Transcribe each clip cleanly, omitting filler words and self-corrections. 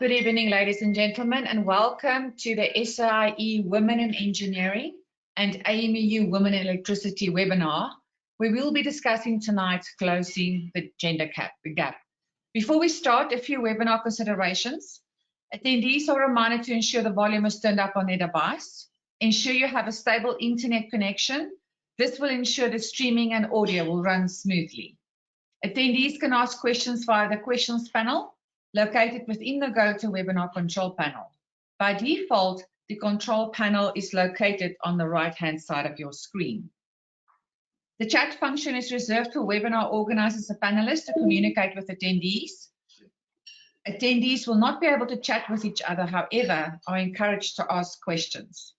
Good evening, ladies and gentlemen, and welcome to the SAIEE Women in Engineering and AMEU Women in Electricity webinar, where we'll be discussing tonight closing the gender gap. Before we start, a few webinar considerations. Attendees are reminded to ensure the volume is turned up on their device. Ensure you have a stable internet connection. This will ensure the streaming and audio will run smoothly. Attendees can ask questions via the questions panel located within the GoToWebinar control panel. By default, the control panel is located on the right-hand side of your screen. The chat function is reserved for webinar organizers and panelists to communicate with attendees. Attendees will not be able to chat with each other, however, are encouraged to ask questions.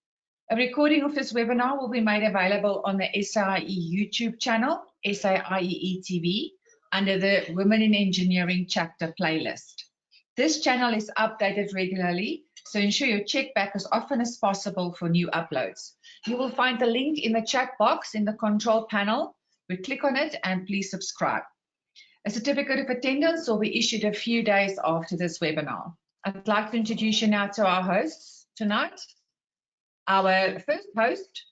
A recording of this webinar will be made available on the SAIEE YouTube channel, SAIEE TV, under the Women in Engineering chapter playlist. This channel is updated regularly, so ensure you check back as often as possible for new uploads. You will find the link in the chat box in the control panel. We click on it and please subscribe. A certificate of attendance will be issued a few days after this webinar. I'd like to introduce you now to our hosts tonight. Our first host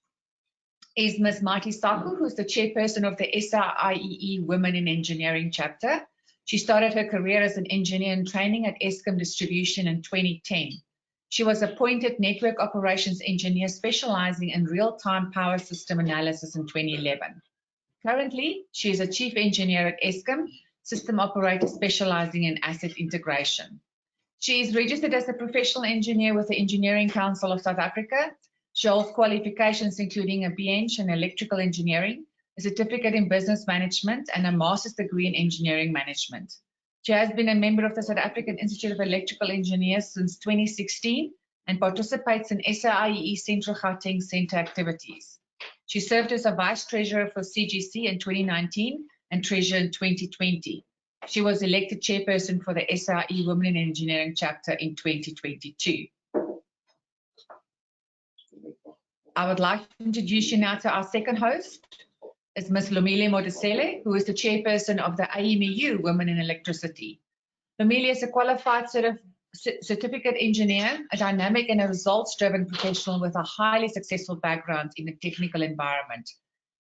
is Ms. Maiti Saku, who's the chairperson of the SAIEE Women in Engineering chapter. She started her career as an engineer in training at Eskom Distribution in 2010. She was appointed network operations engineer specializing in real-time power system analysis in 2011. Currently, she is a chief engineer at Eskom, system operator specializing in asset integration. She is registered as a professional engineer with the Engineering Council of South Africa. She holds qualifications including a BEng in electrical engineering, a certificate in business management, and a master's degree in engineering management. She has been a member of the South African Institute of Electrical Engineers since 2016 and participates in SAIEE Central Gauteng Centre activities. She served as a vice treasurer for CGC in 2019 and treasurer in 2020. She was elected chairperson for the SAIEE Women in Engineering chapter in 2022. I would like to introduce you now to our second host, is Ms. Lomile Modisele, who is the chairperson of the AMEU Women in Electricity. Lomile is a qualified certificate engineer, a dynamic and a results-driven professional with a highly successful background in the technical environment.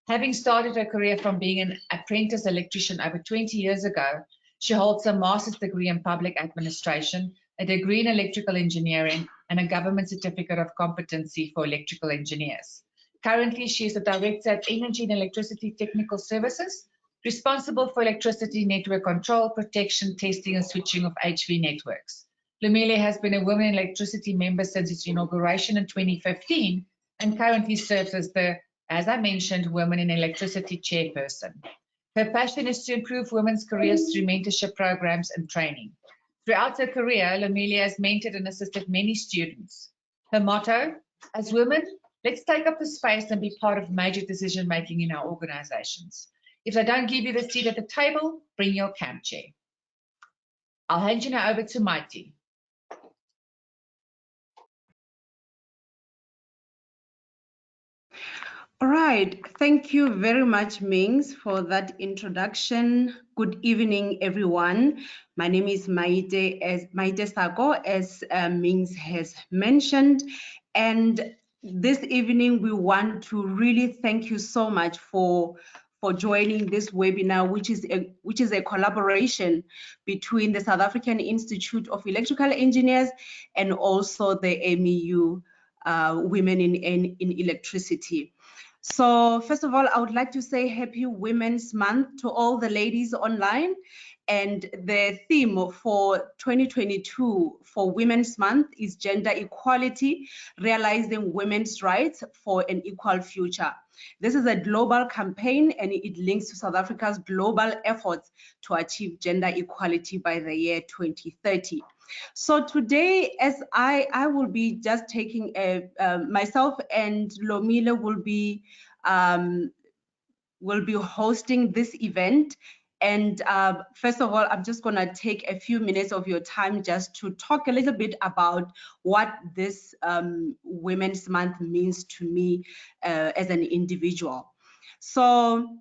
Having started her career from being an apprentice electrician over 20 years ago, she holds a master's degree in public administration, a degree in electrical engineering, and a government certificate of competency for electrical engineers. Currently, she is the director at Energy and Electricity Technical Services, responsible for electricity network control, protection, testing, and switching of HV networks. Lomile has been a Women in Electricity member since its inauguration in 2015 and currently serves as the, as I mentioned, Women in Electricity chairperson. Her passion is to improve women's careers through mentorship programs and training. Throughout her career, Lomile has mentored and assisted many students. Her motto, as women, let's take up the space and be part of major decision-making in our organizations. If they don't give you the seat at the table, bring your camp chair. I'll hand you now over to Maiti. All right, thank you very much, Mings, for that introduction. Good evening, everyone. My name is Maite Sako, as Mings has mentioned, and this evening we want to really thank you so much for joining this webinar, which is a collaboration between the South African Institute of Electrical Engineers and also the AMEU Women in Electricity. So first of all, I would like to say Happy Women's Month to all the ladies online. And the theme for 2022 for Women's Month is gender equality, realizing women's rights for an equal future. This is a global campaign and it links to South Africa's global efforts to achieve gender equality by the year 2030. So today, as I will be just taking myself and Lomile will be hosting this event. And first of all, I'm just going to take a few minutes of your time just to talk a little bit about what this Women's Month means to me as an individual. So,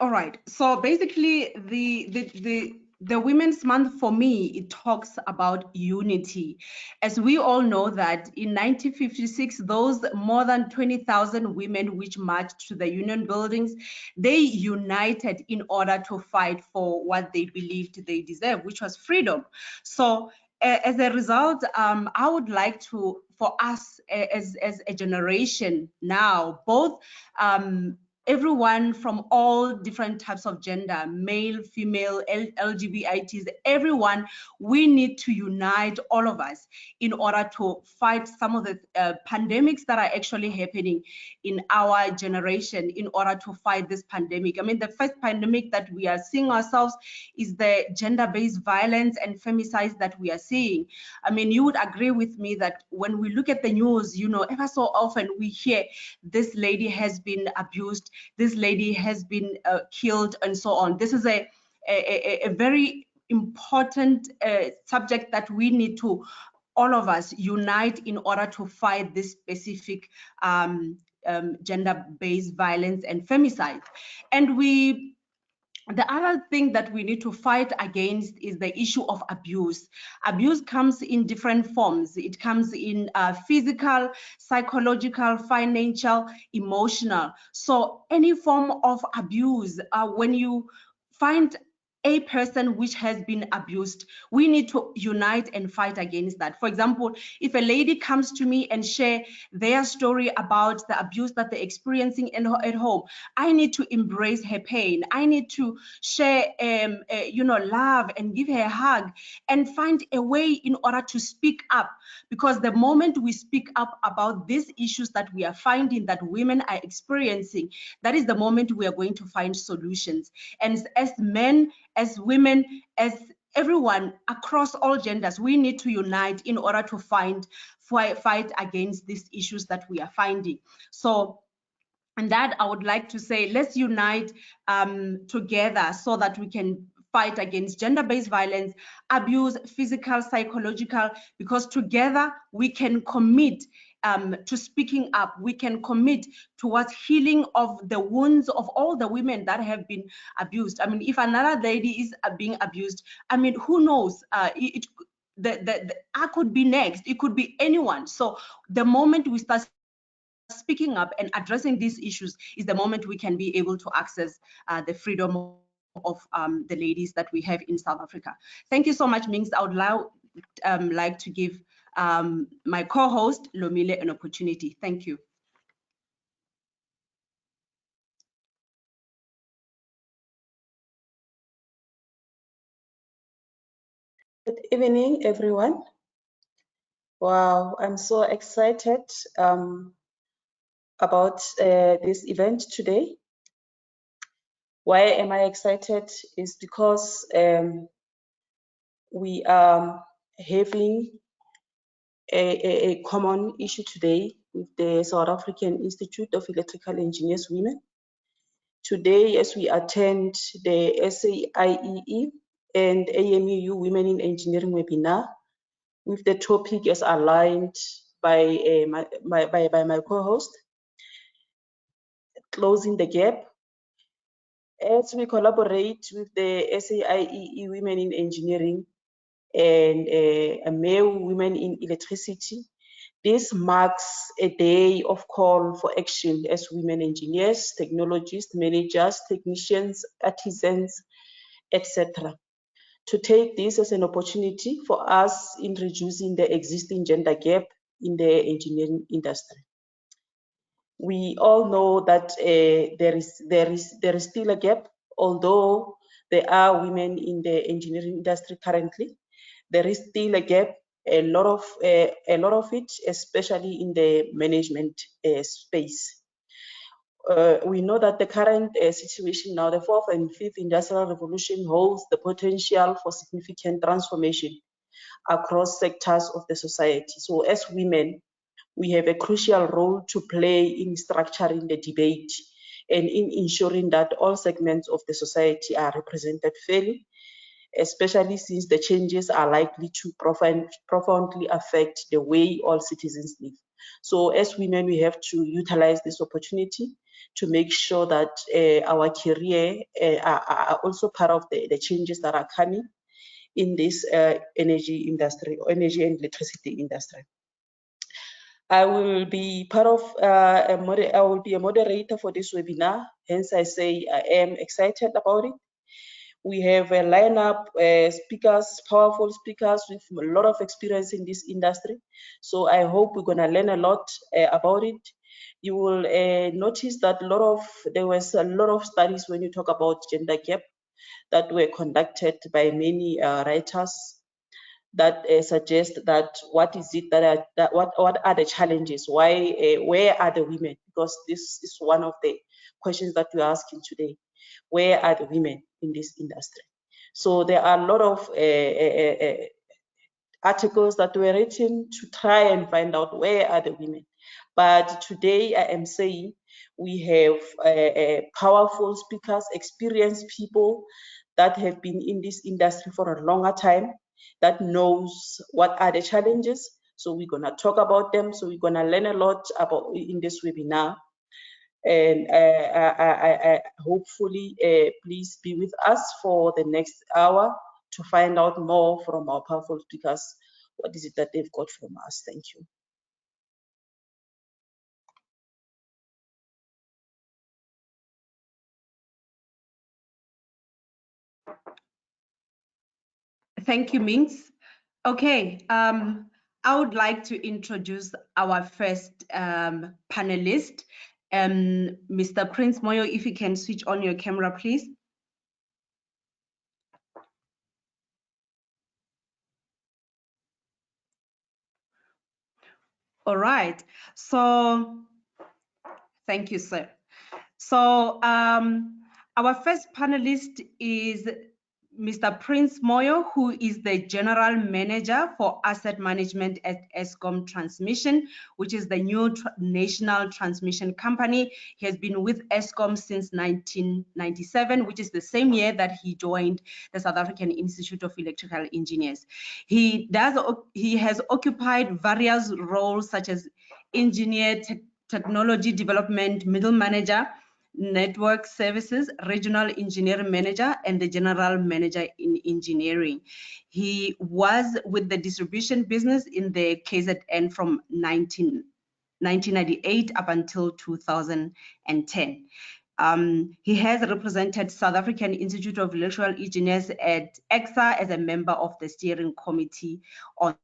all right. So basically, the the Women's Month, for me, it talks about unity. As we all know that in 1956, those more than 20,000 women which marched to the union buildings, they united in order to fight for what they believed they deserved, which was freedom. So as a result, I would like to, for us as a generation now, both everyone from all different types of gender, male, female, LGBTs, everyone, we need to unite, all of us, in order to fight some of the pandemics that are actually happening in our generation, in order to fight this pandemic. I mean, the first pandemic that we are seeing ourselves is the gender-based violence and femicides that we are seeing. I mean, you would agree with me that when we look at the news, you know, ever so often we hear this lady has been abused, this lady has been killed, and so on. This is a very important subject that we need to, all of us, unite in order to fight this specific gender-based violence and femicide. And the other thing that we need to fight against is the issue of abuse. Abuse comes in different forms. It comes in physical, psychological, financial, emotional. So any form of abuse, when you find a person which has been abused, we need to unite and fight against that. For example, if a lady comes to me and share their story about the abuse that they're experiencing at home, I need to embrace her pain. I need to share, love and give her a hug and find a way in order to speak up. Because the moment we speak up about these issues that we are finding that women are experiencing, that is the moment we are going to find solutions. And as men, as women, as everyone across all genders, we need to unite in order to fight against these issues that we are finding. So, and that I would like to say, let's unite together so that we can fight against gender-based violence, abuse, physical, psychological, because together we can commit to speaking up. We can commit towards healing of the wounds of all the women that have been abused. I mean, if another lady is being abused, I mean, who knows? I could be next. It could be anyone. So the moment we start speaking up and addressing these issues is the moment we can be able to access the freedom of the ladies that we have in South Africa. Thank you so much, Mings. I would like to give my co-host, Lomile, an opportunity. Thank you. Good evening, everyone. Wow, I'm so excited about this event today. Why am I excited? Is because we are having a common issue today with the South African Institute of Electrical Engineers Women. Today, as we attend the SAIEE and AMEU Women in Engineering webinar, with the topic as aligned by my co-host, closing the gap. As we collaborate with the SAIEE Women in Engineering and AMEU Women in Electricity, this marks a day of call for action as women engineers, technologists, managers, technicians, artisans, etc. To take this as an opportunity for us in reducing the existing gender gap in the engineering industry. We all know that there is still a gap, although there are women in the engineering industry currently. There is still a gap, a lot of it, especially in the management space. We know that the current situation now, the fourth and fifth industrial revolution, holds the potential for significant transformation across sectors of the society. So as women, we have a crucial role to play in structuring the debate and in ensuring that all segments of the society are represented fairly, especially since the changes are likely to profoundly affect the way all citizens live. So as women, we have to utilize this opportunity to make sure that our career are also part of the changes that are coming in this energy industry, or energy and electricity industry. I will be part of, I will be a moderator for this webinar. Hence, I say I am excited about it. We have a lineup speakers, powerful speakers with a lot of experience in this industry. So I hope we're gonna learn a lot about it. You will notice that there was a lot of studies when you talk about gender gap that were conducted by many writers that suggest that what is it what are the challenges? Why, where are the women? Because this is one of the questions that we're asking today. Where are the women in this industry? So there are a lot of articles that were written to try and find out where are the women. But today I am saying we have powerful speakers, experienced people that have been in this industry for a longer time, that knows what are the challenges. So we're gonna talk about them. So we're gonna learn a lot about in this webinar. And I hopefully please be with us for the next hour to find out more from our powerful speakers. What is it that they've got from us? Thank you. Thank you, Mings. Okay, I would like to introduce our first panelist, Mr. Prince Moyo. If you can switch on your camera, please. All right, so thank you, sir. So our first panelist is Mr. Prince Moyo, who is the General Manager for Asset Management at Eskom Transmission, which is the new national transmission company. He has been with Eskom since 1997, which is the same year that he joined the South African Institute of Electrical Engineers. He has occupied various roles such as engineer, technology development, middle manager, network services, regional engineering manager, and the general manager in engineering. He was with the distribution business in the KZN from 1998 up until 2010. He has represented South African Institute of Electrical Engineers at EXA as a member of the steering committee on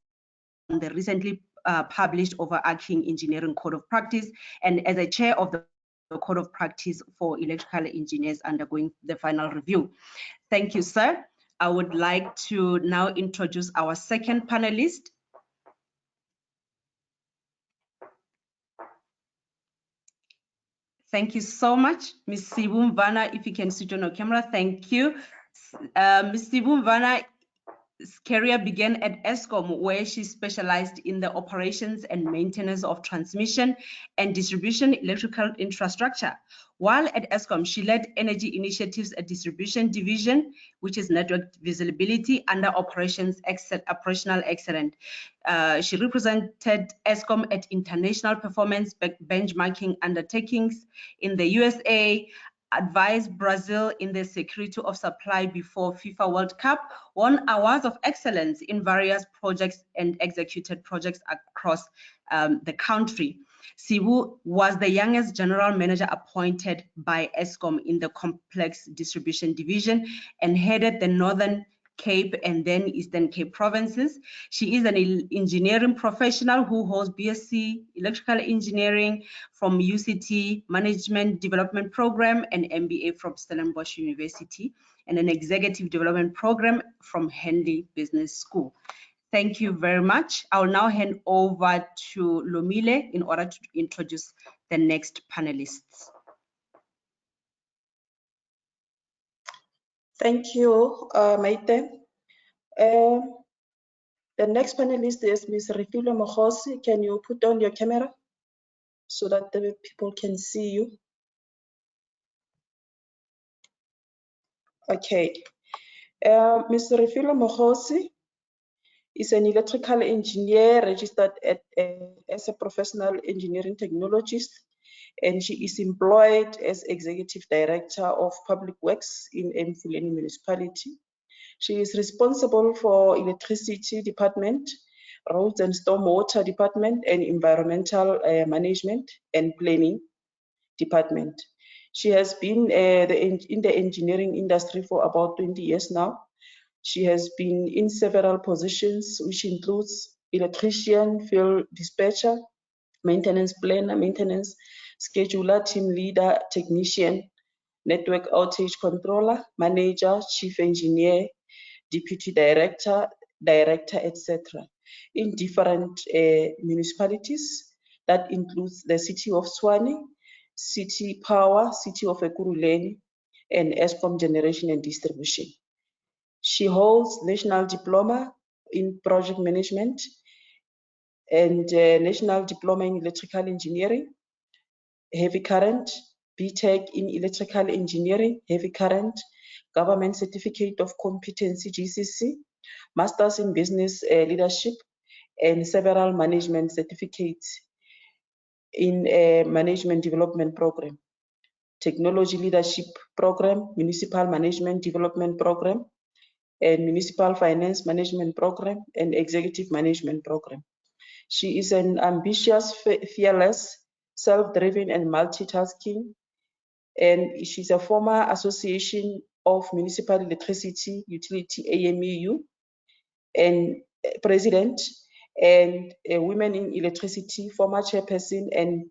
the recently published overarching engineering code of practice, and as a chair of the code of practice for electrical engineers undergoing the final review. Thank you, sir. I would like to now introduce our second panelist. Thank you so much, Ms. Sibu Mvana. If you can switch on your camera, thank you. Ms. Sibu Mvana's career began at Eskom, where she specialized in the operations and maintenance of transmission and distribution electrical infrastructure. While at Eskom, she led energy initiatives at distribution division, which is network visibility under operational excellence. She represented Eskom at international performance benchmarking undertakings in the USA, advised Brazil in the security of supply before FIFA World Cup, won awards of excellence in various projects and executed projects across the country. Sibu was the youngest general manager appointed by Eskom in the complex distribution division and headed the Northern Cape and then Eastern Cape provinces. She is an engineering professional who holds BSc Electrical Engineering from UCT Management Development Program and MBA from Stellenbosch University and an Executive Development Program from Henley Business School. Thank you very much. I will now hand over to Lomile in order to introduce the next panelists. Thank you, Maite. The next panelist is Ms. Refilo Mokhosi. Can you put on your camera so that the people can see you? Okay. Ms. Refilo Mokhosi is an electrical engineer registered as a professional engineering technologist, and she is employed as Executive Director of Public Works in Mfuleni Municipality. She is responsible for electricity department, roads and stormwater department, and environmental management and planning department. She has been in the engineering industry for about 20 years now. She has been in several positions, which includes electrician, field dispatcher, maintenance planner, maintenance scheduler, team leader, technician, network outage controller, manager, chief engineer, deputy director, etc. in different municipalities. That includes the city of Tshwane, City Power, City of Ekurhuleni, and Eskom Generation and Distribution. She holds National Diploma in Project Management and National Diploma in Electrical Engineering, Heavy Current, BTEC in Electrical Engineering, Heavy Current, Government Certificate of Competency, GCC, Masters in Business Leadership, and several management certificates in a Management Development Program, Technology Leadership Program, Municipal Management Development Program, and Municipal Finance Management Program, and Executive Management Program. She is an ambitious, fearless, self-driven, and multitasking, and she's a former Association of Municipal Electricity Utility AMEU and president, and a Women in Electricity former chairperson and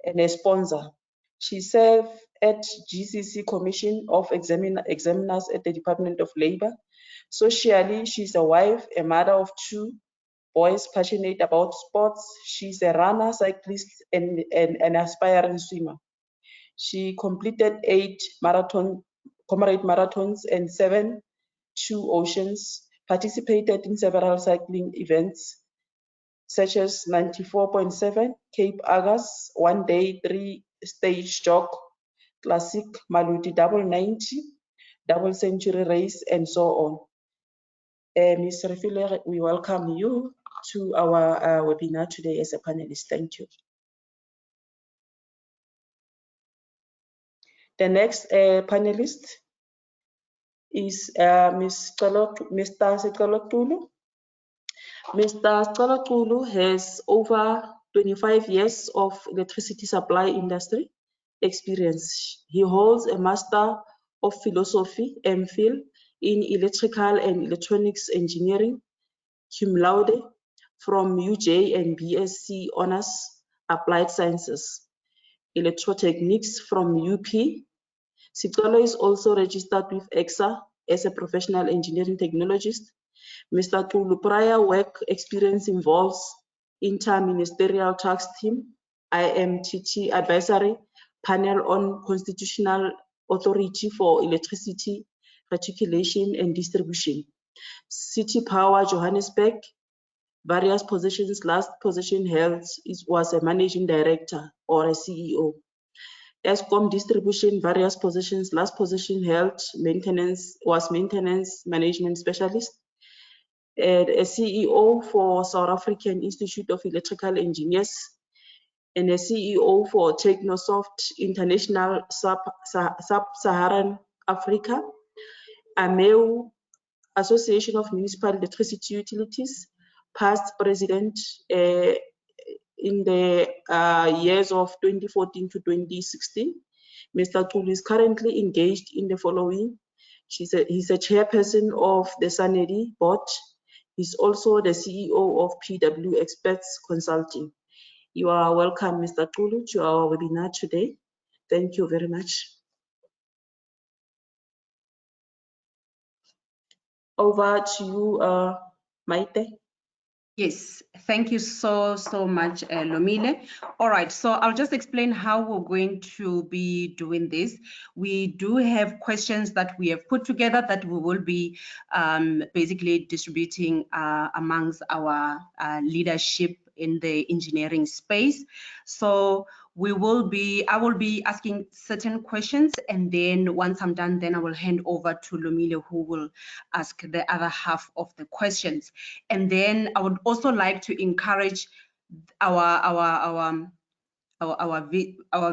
a sponsor. She served at GCC Commission of Examiners at the Department of Labor. Socially, she's a wife, a mother of 2 boys, passionate about sports. She's a runner, cyclist, and an aspiring swimmer. She completed 8 comrade marathons and 7 2 oceans, participated in several cycling events, such as 94.7, Cape Argus, 1 day, 3 stage jog, classic Maluti double 90, double century race, and so on. Ms. Refile, we welcome you to our webinar today as a panelist. Thank you. The next panelist is Mr. Siqalotulu. Mr. Siqalotulu has over 25 years of electricity supply industry experience. He holds a Master of Philosophy, MPhil, in Electrical and Electronics Engineering, cum laude, from UJ, and BSc Honours Applied Sciences, Electrotechnics from UP. Siqalo is also registered with EXA as a professional engineering technologist. Mr. Tulu prior work experience involves Inter-Ministerial Task Team, IMTT Advisory Panel on Constitutional Authority for Electricity Reticulation and Distribution, City Power Johannesburg, various positions. Last position held was a Managing Director or a CEO. Eskom Distribution, various positions. Last position held Maintenance Management Specialist. A CEO for South African Institute of Electrical Engineers, and a CEO for Technosoft International Sub-Saharan Africa, AMEU, Association of Municipal Electricity Utilities, past president in the years of 2014 to 2016. Mr. Tulu is currently engaged in the following. He's a chairperson of the SAIEE board. He's also the CEO of PW Experts Consulting. You are welcome, Mr. Tulu, to our webinar today. Thank you very much. Over to you, Maite. Yes, thank you so much, Lomile. All right, so I'll just explain how we're going to be doing this. We do have questions that we have put together that we will be basically distributing amongst our leadership in the engineering space. So I will be asking certain questions, and then once I'm done, then I will hand over to Lomile, who will ask the other half of the questions. And then I would also like to encourage our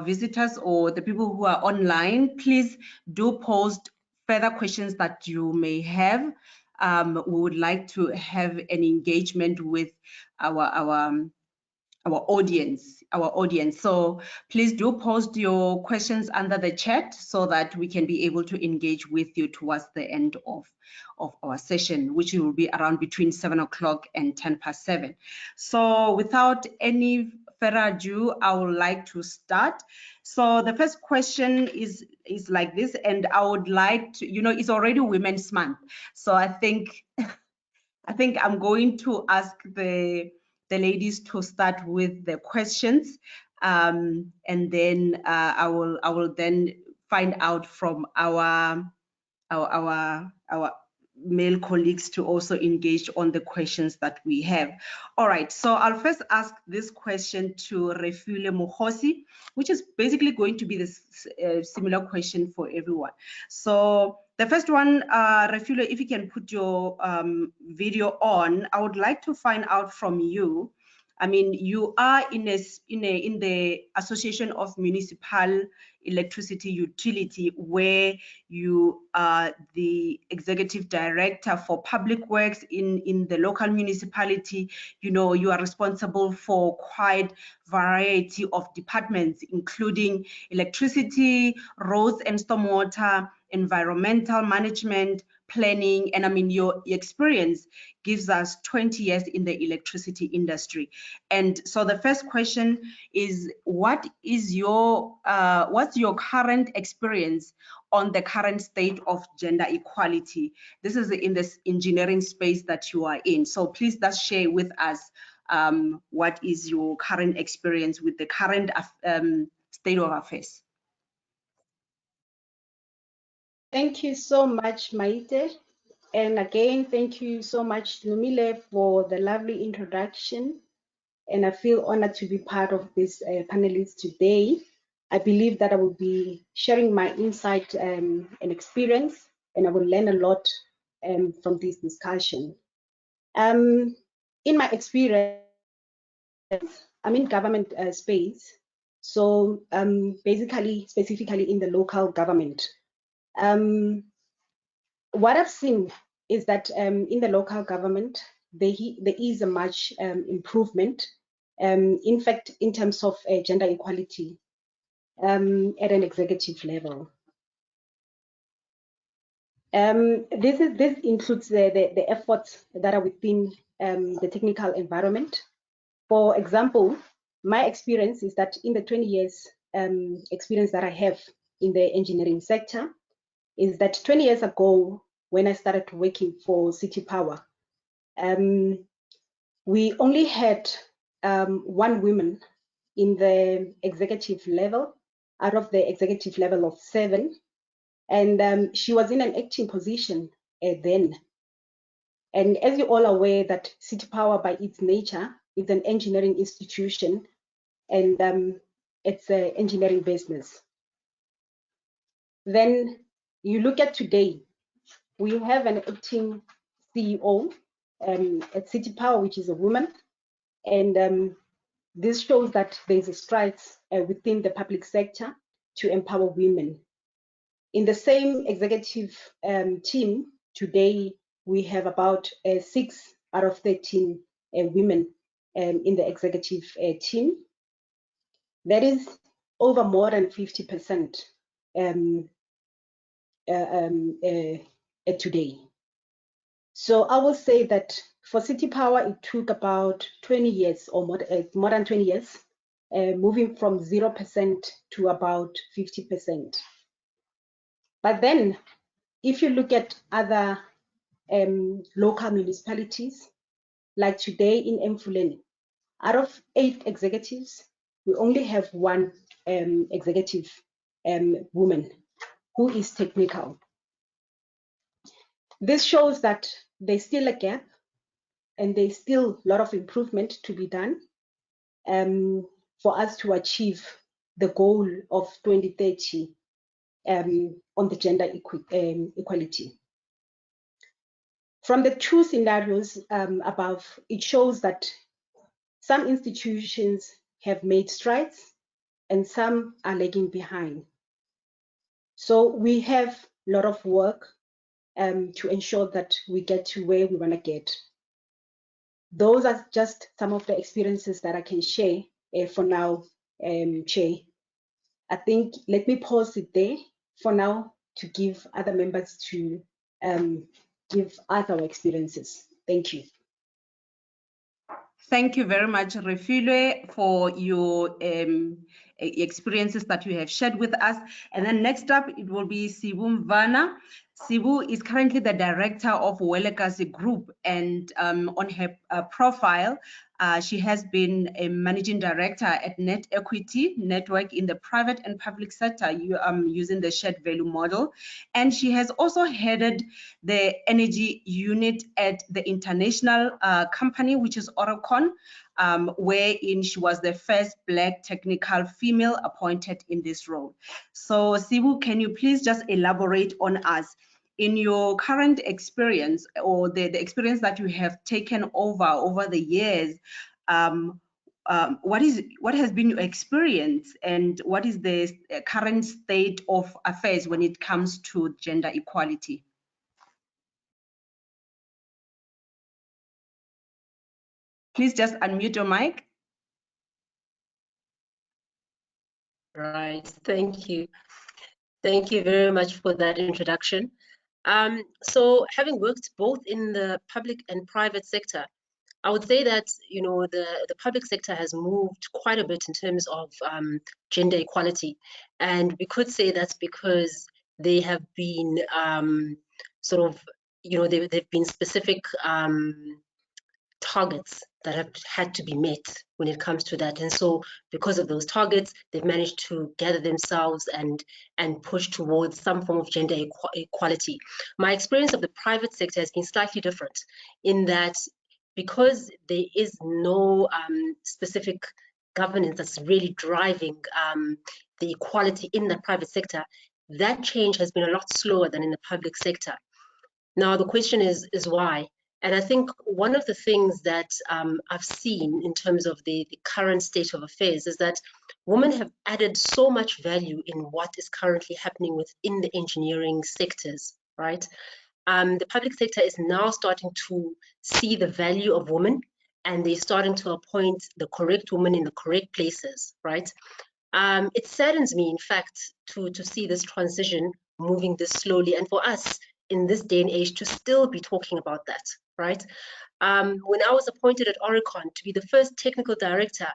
visitors or the people who are online, please do post further questions that you may have. We would like to have an engagement with our audience. So please do post your questions under the chat so that we can be able to engage with you towards the end of our session, which will be around between 7 o'clock and 7:10. So without any further ado, I would like to start. So the first question is like this, and I would like to, it's already Women's Month. So I think I'm going to ask the ladies to start with the questions, and then I will then find out from our male colleagues to also engage on the questions that we have. All right, so I'll first ask this question to Refule Mokhosi, which is basically going to be this similar question for everyone. So the first one, Refule, if you can put your video on, I would like to find out from you. I mean, you are in the Association of Municipal Electricity Utility, where you are the executive director for public works in the local municipality. You are responsible for quite variety of departments, including electricity, roads and stormwater, environmental management, planning, and I mean, your experience gives us 20 years in the electricity industry. And so the first question is, what's your current experience on the current state of gender equality? This is in this engineering space that you are in. So please just share with us what is your current experience with the current state of affairs. Thank you so much, Maite. And again, thank you so much, Lumile, for the lovely introduction. And I feel honored to be part of this panelist today. I believe that I will be sharing my insight and experience, and I will learn a lot from this discussion. In my experience, I'm in government space, so basically, specifically in the local government. What I've seen is that in the local government, there is a much improvement, in fact, in terms of gender equality at an executive level. This includes the efforts that are within the technical environment. For example, my experience is that in the 20 years experience that I have in the engineering sector, is that 20 years ago, when I started working for City Power, we only had one woman in the executive level, out of the executive level of 7, and she was in an acting position then. And as you're all aware that City Power, by its nature, is an engineering institution, and it's an engineering business. Then you look at today, we have an acting CEO at City Power, which is a woman, and this shows that there's a strides within the public sector to empower women. In the same executive team, today we have about 6 out of 13 women in the executive team. That is over more than 50% today. So I will say that for City Power, it took about 20 years or more than 20 years, moving from 0% to about 50%. But then, if you look at other local municipalities, like today in Mfuleni, out of 8 executives, we only have 1 executive woman who is technical. This shows that there's still a gap and there's still a lot of improvement to be done for us to achieve the goal of 2030 on the gender equality. From the 2 scenarios above, it shows that some institutions have made strides and some are lagging behind. So we have lot of work to ensure that we get to where we want to get. Those are just some of the experiences that I can share for now, Chair. I think let me pause it there for now to give other members to give other experiences. Thank you. Thank you very much, Refilwe, for your experiences that you have shared with us. And then next up, it will be Sibu Mvana. Sibu is currently the director of Welekasi Group, and on her profile, she has been a managing director at Net Equity Network in the private and public sector using the shared value model. And she has also headed the energy unit at the international company, which is Oricon, wherein she was the first Black technical female appointed in this role. So Sibu, can you please just elaborate on us in your current experience, or the experience that you have taken over the years? What has been your experience, and what is the current state of affairs when it comes to gender equality? Please just unmute your mic. Right, thank you. Thank you very much for that introduction. So having worked both in the public and private sector, I would say that, you know, the public sector has moved quite a bit in terms of gender equality. And we could say that's because they have been sort of, you know, they've been specific targets that have had to be met when it comes to that. And so because of those targets, they've managed to gather themselves and push towards some form of gender equality. My experience of the private sector has been slightly different in that because there is no specific governance that's really driving the equality in the private sector, that change has been a lot slower than in the public sector. Now, the question is why? And I think one of the things that I've seen in terms of the current state of affairs is that women have added so much value in what is currently happening within the engineering sectors, right? The public sector is now starting to see the value of women, and they're starting to appoint the correct women in the correct places, right? It saddens me, in fact, to see this transition moving this slowly, and for us in this day and age to still be talking about that, right? When I was appointed at Oricon to be the first technical director,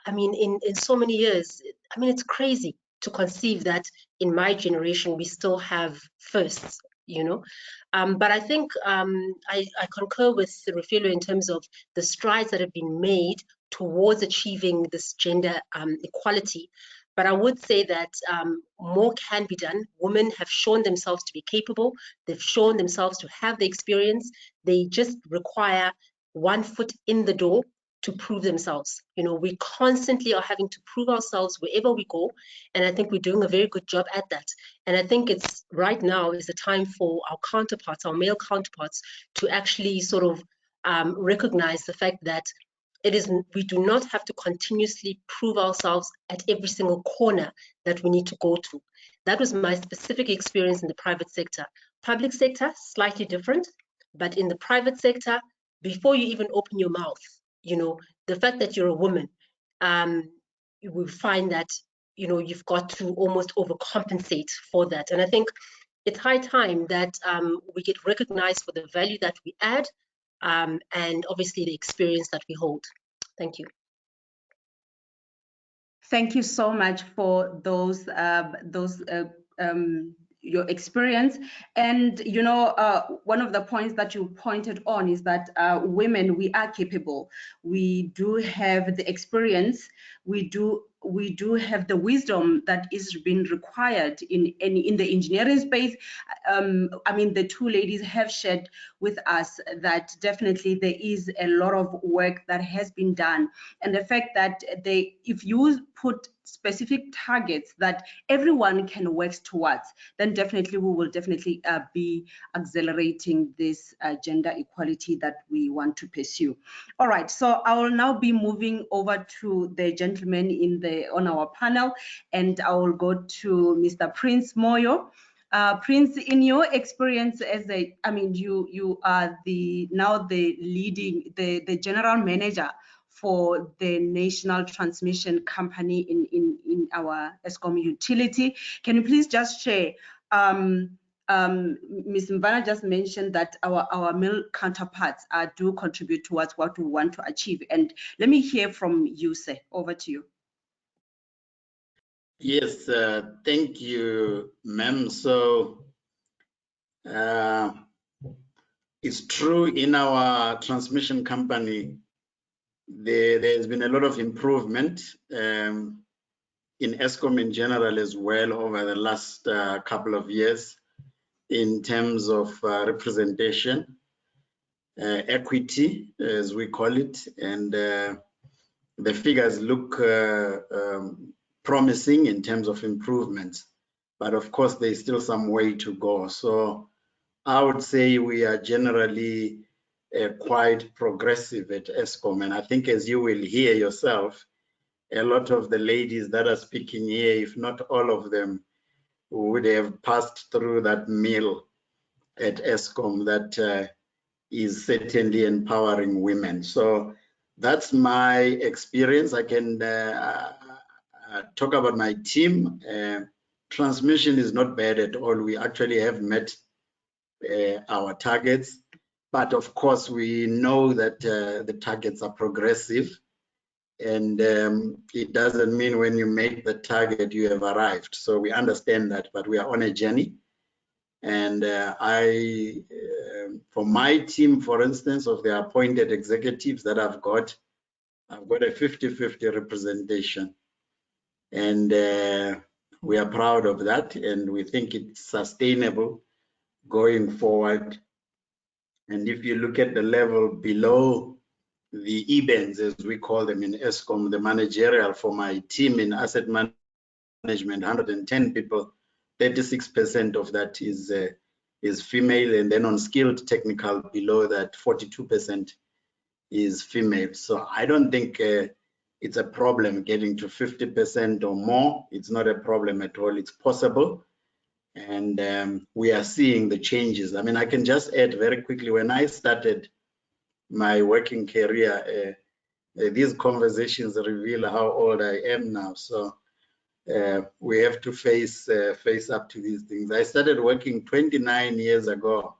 I mean, in so many years, I mean, it's crazy to conceive that in my generation, we still have firsts, you know? But I think I concur with Refilwe in terms of the strides that have been made towards achieving this gender equality. But I would say that more can be done. Women have shown themselves to be capable. They've shown themselves to have the experience. They just require one foot in the door to prove themselves. You know, we constantly are having to prove ourselves wherever we go. And I think we're doing a very good job at that. And I think it's right now is the time for our counterparts, our male counterparts, to actually sort of recognize the fact that we do not have to continuously prove ourselves at every single corner that we need to go to. That was my specific experience in the private sector. Public sector, slightly different, but in the private sector, before you even open your mouth, you know, the fact that you're a woman, you will find that, you know, you've got to almost overcompensate for that. And I think it's high time that we get recognized for the value that we add, and obviously the experience that we hold. Thank you. Thank you so much for your experience. And you know, one of the points that you pointed on is that women, we are capable. We do have the experience. We do have the wisdom that is being required in the engineering space. I mean, the two ladies have shared with us that definitely there is a lot of work that has been done, and the fact that if you put specific targets that everyone can work towards, then definitely we will definitely be accelerating this gender equality that we want to pursue. All right, so I will now be moving over to the gentleman on our panel, and I will go to Mr. Prince Moyo. Prince, in your experience as you are now the leading, the general manager for the national transmission company in our Eskom utility. Can you please just share? Ms. Mvana just mentioned that our male counterparts do contribute towards what we want to achieve. And let me hear from you, sir. Over to you. Yes, thank you, ma'am. So it's true, in our transmission company, there's been a lot of improvement in Eskom in general as well over the last couple of years in terms of representation, equity, as we call it, and the figures look promising in terms of improvements, but of course there's still some way to go. So I would say we are generally quite progressive at Eskom, and I think, as you will hear yourself, a lot of the ladies that are speaking here, if not all of them, would have passed through that mill at Eskom that is certainly empowering women. So that's my experience. I can talk about my team. Transmission is not bad at all. We actually have met our targets, but of course we know that the targets are progressive, and it doesn't mean when you make the target you have arrived. So we understand that, but we are on a journey. And for my team, for instance, of the appointed executives that I've got a 50-50 representation, and we are proud of that, and we think it's sustainable going forward. And if you look at the level below the EBANs, as we call them in Eskom, the managerial, for my team in asset management, 110 people, 36% of that is female, and then on skilled technical below that, 42% is female. So I don't think it's a problem getting to 50% or more. It's not a problem at all. It's possible, and we are seeing the changes. I mean, I can just add very quickly, when I started my working career, these conversations reveal how old I am now. So we have to face up to these things. I started working 29 years ago,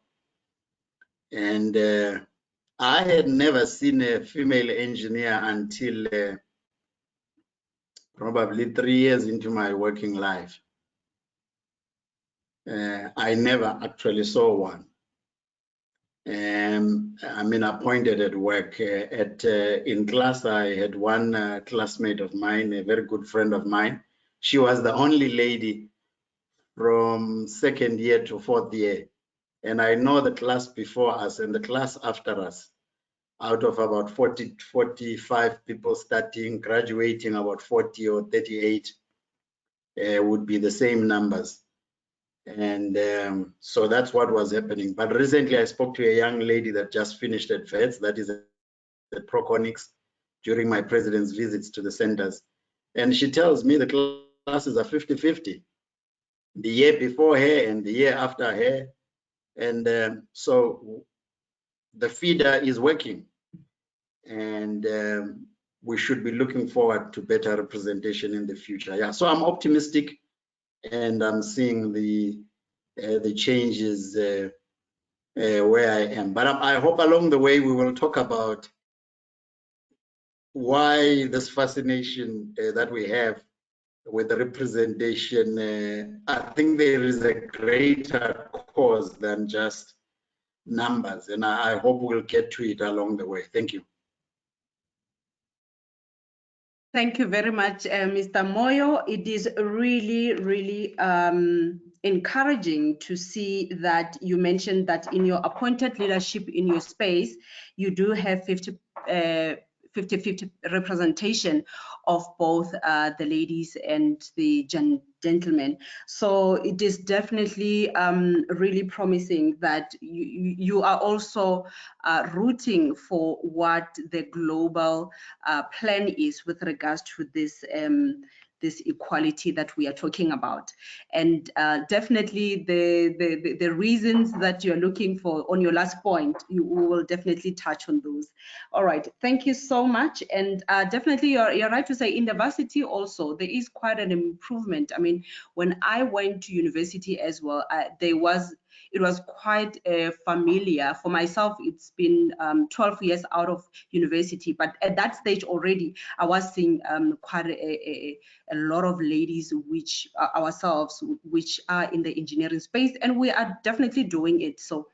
and I had never seen a female engineer until probably 3 years into my working life. I never actually saw one. I mean, appointed at work. In class, I had one classmate of mine, a very good friend of mine. She was the only lady from second year to fourth year. And I know the class before us and the class after us, out of about 40, 45 people starting, graduating about 40 or 38, would be the same numbers. And so that's what was happening. But recently I spoke to a young lady that just finished at VETS, that is at Proconics, during my president's visits to the centers. And she tells me the classes are 50-50. The year before her and the year after her. And so the feeder is working. And we should be looking forward to better representation in the future. Yeah, so I'm optimistic, and I'm seeing the changes where I am. But I hope along the way we will talk about why this fascination that we have with the representation. I think there is a greater cause than just numbers, and I hope we'll get to it along the way. Thank you. Thank you very much, Mr. Moyo. It is really, really encouraging to see that you mentioned that in your appointed leadership in your space, you do have 50-50 representation of both the ladies and the gentlemen. So it is definitely really promising that you are also rooting for what the global plan is with regards to this this equality that we are talking about. And definitely the reasons that you're looking for on your last point, we will definitely touch on those. All right, thank you so much. And definitely you're right to say in the varsity also, there is quite an improvement. I mean, when I went to university as well, it was quite familiar. For myself, it's been 12 years out of university, but at that stage already, I was seeing quite a lot of ladies, which ourselves, which are in the engineering space, and we are definitely doing it. So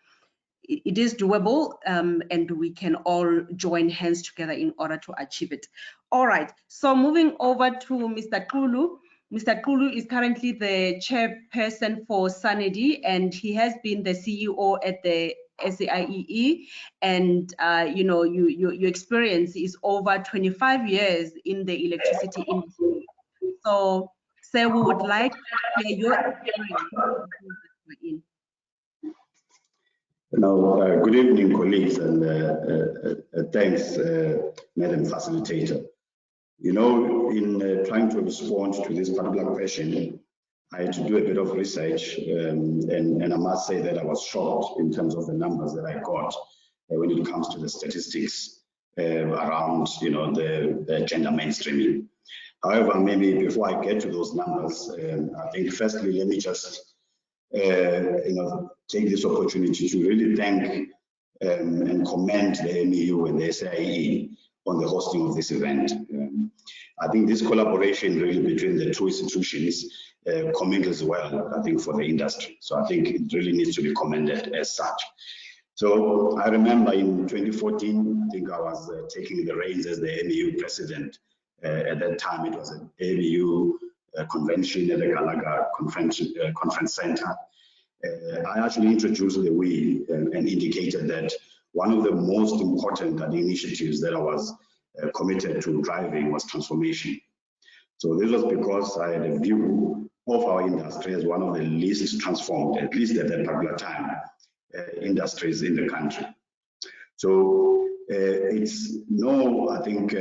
it is doable, and we can all join hands together in order to achieve it. All right, so moving over to Mr. Kulu. Mr. Kulu is currently the chairperson for SAIEE, and he has been the CEO at the SAIEE. And you know, your experience is over 25 years in the electricity industry. So, sir, we would like to hear your experience. Now, good evening, colleagues, and thanks, Madam Facilitator. You know, in trying to respond to this particular question, I had to do a bit of research, and I must say that I was shocked in terms of the numbers that I got when it comes to the statistics around, you know, the gender mainstreaming. However, maybe before I get to those numbers, I think firstly, let me just you know, take this opportunity to really thank and commend the MEU and the SAIEE on the hosting of this event. I think this collaboration really between the two institutions commends well, I think, for the industry. So I think it really needs to be commended as such. So I remember in 2014, I think I was taking the reins as the MEU president. At that time, it was an MEU convention at the Gallagher Conference Center. I actually introduced the we and indicated that one of the most important initiatives that I was committed to driving was transformation. So this was because I had a view of our industry as one of the least transformed, at least at that particular time, industries in the country. So it's no, I think,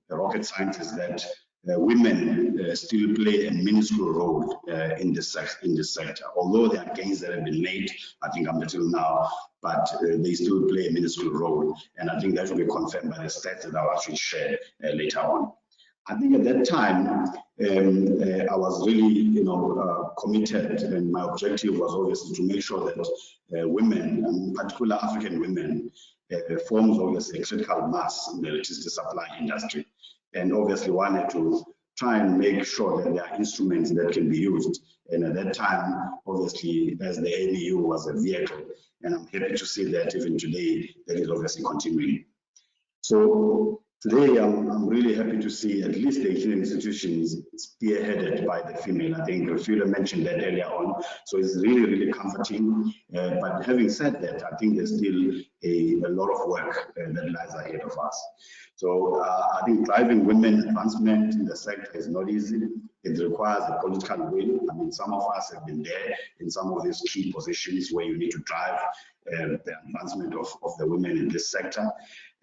rocket scientist that women still play a minuscule role in this sector. Although there are gains that have been made, I think up until now, but they still play a minuscule role. And I think that will be confirmed by the stats that I'll actually share later on. I think at that time, I was really, you know, committed, and my objective was obviously to make sure that women, and in particular African women, forms obviously a critical mass in the electricity supply industry. And obviously wanted to try and make sure that there are instruments that can be used. And at that time, obviously, as the MEU was a vehicle, and I'm happy to see that even today, that is obviously continuing. So today, I'm really happy to see at least the engineering institutions spearheaded by the female. I think Refila mentioned that earlier on. So it's really, really comforting. But having said that, I think there's still a lot of work that lies ahead of us. So I think driving women advancement in the sector is not easy. It requires a political will. I mean, some of us have been there in some of these key positions where you need to drive the advancement of the women in this sector.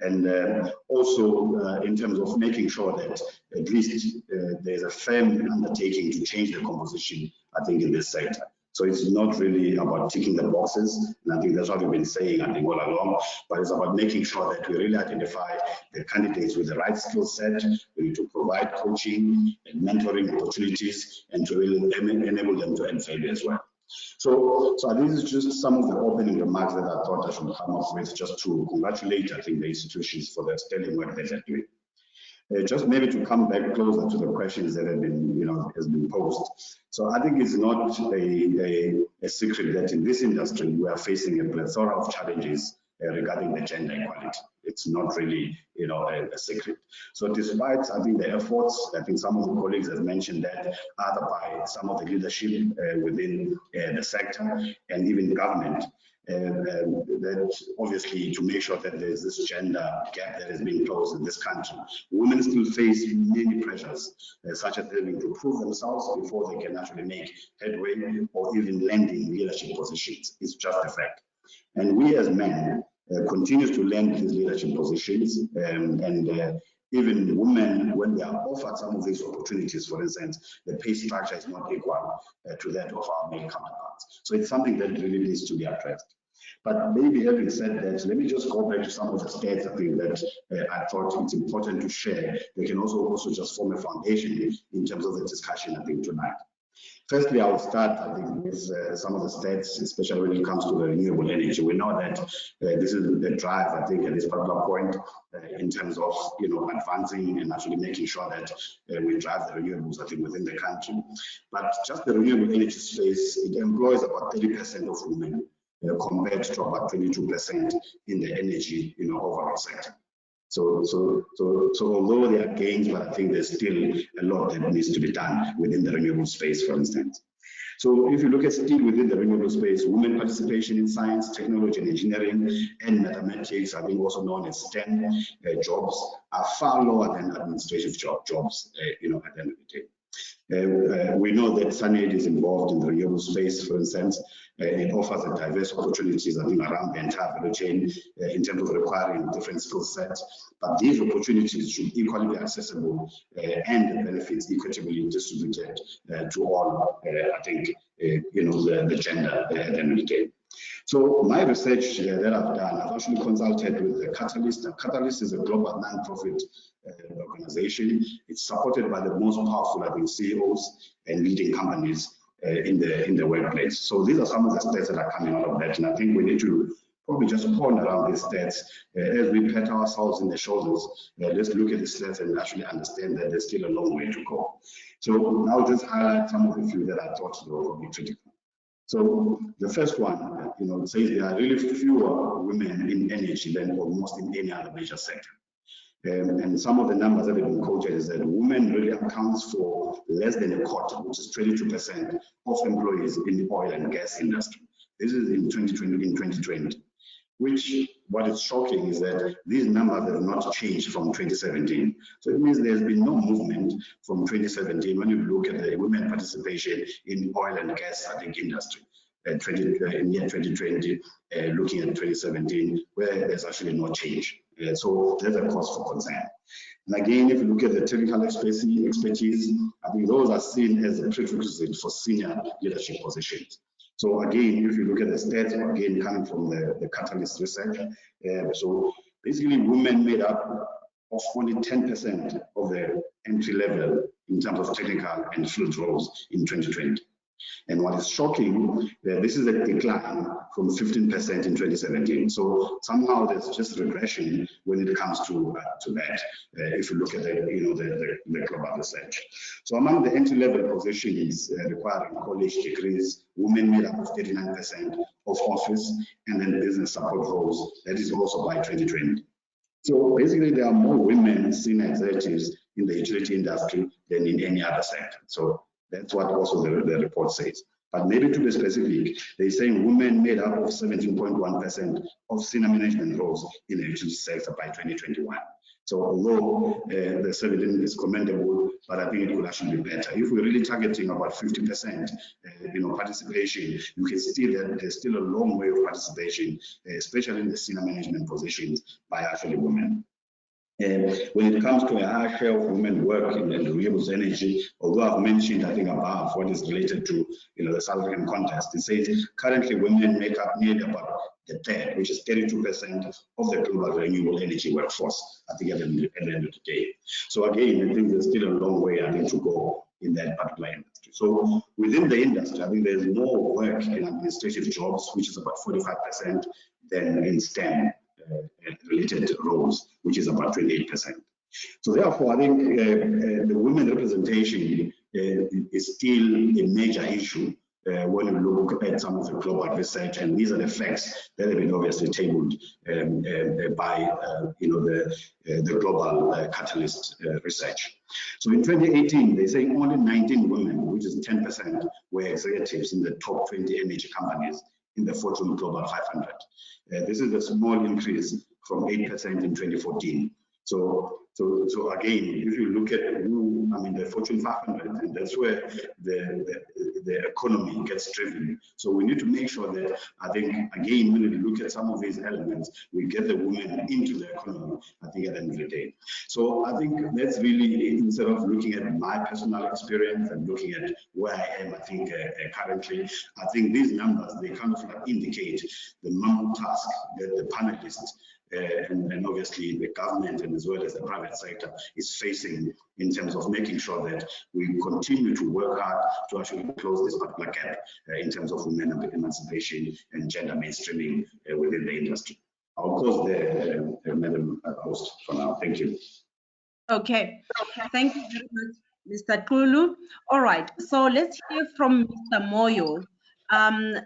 And also in terms of making sure that at least there's a firm undertaking to change the composition, I think, in this sector. So it's not really about ticking the boxes, and I think that's what we've been saying, I think, all along, but it's about making sure that we really identify the candidates with the right skill set. We need to provide coaching and mentoring opportunities, and to really enable them to add value as well. So this is just some of the opening remarks that I thought I should come up with, just to congratulate, I think, the institutions for the sterling work that they're doing. Just maybe to come back closer to the questions that have been, you know, has been posed. So I think it's not a secret that in this industry we are facing a plethora of challenges regarding the gender equality. It's not really, you know, a secret. So despite, I think, the efforts, I think some of the colleagues have mentioned that, either by some of the leadership within the sector and even government, that obviously to make sure that there's this gender gap that has been closed in this country. Women still face many pressures, such as having to prove themselves before they can actually make headway or even land in leadership positions. It's just a fact. And we as men continue to land these leadership positions, and even women, when they are offered some of these opportunities, for instance, the pay structure is not equal to that of our male counterparts. So it's something that really needs to be addressed. But maybe having said that, let me just go back to some of the stats I think that I thought it's important to share. They can also just form a foundation in terms of the discussion, I think, tonight. Firstly, I'll start, I think, with some of the stats, especially when it comes to the renewable energy. We know that this is the drive, I think, at this particular point in terms of, advancing and actually making sure that we drive the renewables, I think, within the country. But just the renewable energy space, it employs about 30% of women compared to about 22% in the energy, overall sector. So although there are gains, but I think there's still a lot that needs to be done within the renewable space, for instance. So if you look at still within the renewable space, women participation in science, technology, and engineering, and mathematics, I think also known as STEM jobs, are far lower than administrative jobs, at the end of the day. We know that SAIEE is involved in the renewable space, for instance. It offers a diverse opportunities, I think, around the entire value chain in terms of requiring different skill sets. But these opportunities should equally be accessible and the benefits equitably distributed to all, I think, the gender at the end of the day. So my research that I've done, I've actually consulted with the Catalyst. Catalyst is a global non-profit organization. It's supported by the most powerful, I think, CEOs and leading companies in the workplace. So these are some of the stats that are coming out of that, and I think we need to probably just point around these stats as we pat ourselves in the shoulders. Let's look at the stats and actually understand that there's still a long way to go. So now just highlight some of the few that I thought were probably critical. So the first one, it says there are really fewer women in energy than almost in any other major sector. And some of the numbers that have been quoted is that women really accounts for less than a quarter, which is 22% of employees in the oil and gas industry. This is in 2020, which what is shocking is that these numbers have not changed from 2017. So it means there's been no movement from 2017 when you look at the women participation in oil and gas, I think, industry. In year 2020, looking at 2017, where there's actually no change. So there's a cause for concern. And again, if you look at the technical expertise, I think those are seen as a prerequisite for senior leadership positions. So again, if you look at the stats, again, coming from the Catalyst research, so basically women made up of only 10% of the entry level in terms of technical and field roles in 2020. And what is shocking, this is a decline from 15% in 2017. So somehow there's just regression when it comes to that. If you look at the global research. So among the entry-level positions requiring college degrees, women made up of 39% of office and then business support roles. That is also by 2020. So basically, there are more women senior executives in the utility industry than in any other sector. So that's what also the report says. But maybe to be specific, they're saying women made up of 17.1% of senior management roles in the utility sector by 2021. So although the 17 is commendable, but I think it could actually be better. If we're really targeting about 50%, participation, you can see that there's still a long way of participation, especially in the senior management positions by actually women. When it comes to a high share of women work in renewables energy, although I've mentioned, I think, above what is related to the South African context, it says currently women make up nearly about the third, which is 32% of the global renewable energy workforce, I think, at the end of the day. So again, I think there's still a long way, I think, to go in that particular industry. So within the industry, I think there's more work in administrative jobs, which is about 45%, than in STEM related roles, which is about 28%. So therefore, I think the women representation is still a major issue when you look at some of the global research, and these are the facts that have been obviously tabled by the global Catalyst research. So in 2018, they say only 19 women, which is 10%, were executives in the top 20 energy companies in the Fortune Global 500. This is a small increase from 8% in 2014. So So again, if you look at the Fortune 500, and that's where the economy gets driven. So we need to make sure that, I think, again, when we look at some of these elements, we get the women into the economy, I think, at the end of the day. So I think that's really, instead of looking at my personal experience and looking at where I am, I think, currently, I think these numbers, they kind of like indicate the mammoth task that the panelists and obviously the government and as well as the private sector is facing in terms of making sure that we continue to work hard to actually close this particular gap in terms of women emancipation and gender mainstreaming within the industry. I'll close there, Madam Host, for now. Thank you. Okay, thank you very much, Mr. Kulu. All right, so let's hear from Mr. Moyo.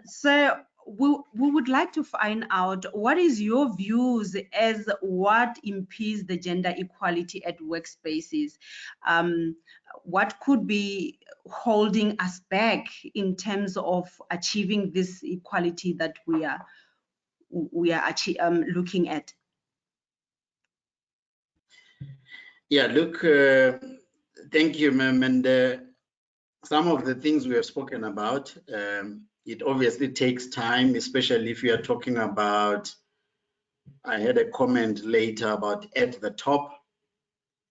Sir, we would like to find out what is your views as what impedes the gender equality at workspaces. What could be holding us back in terms of achieving this equality that we are looking at? Yeah, look, thank you, ma'am. And some of the things we have spoken about, it obviously takes time, especially if you are talking about, I had a comment later about at the top.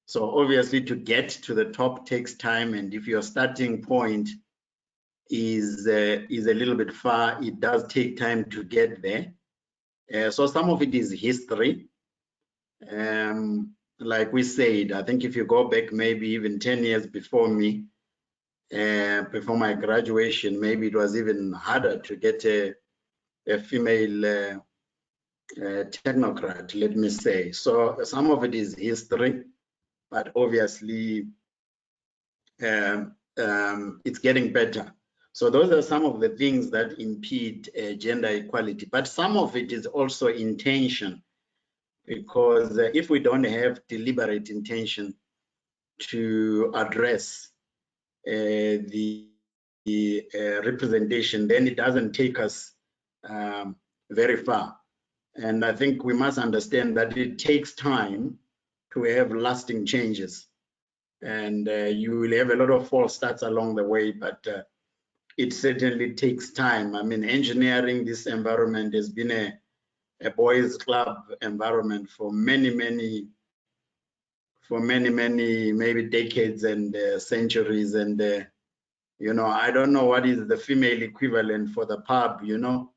So obviously to get to the top takes time. And if your starting point is a little bit far, it does take time to get there. So some of it is history. Like we said, I think if you go back maybe even 10 years before me, before my graduation, maybe it was even harder to get a female technocrat, let me say. So some of it is history, but obviously it's getting better. So those are some of the things that impede gender equality, but some of it is also intention, because if we don't have deliberate intention to address the representation, then it doesn't take us very far. And I think we must understand that it takes time to have lasting changes. And you will have a lot of false starts along the way, but it certainly takes time. I mean, engineering, this environment has been a boys' club environment for many, maybe decades and centuries. And you know, I don't know what is the female equivalent for the pub. You know,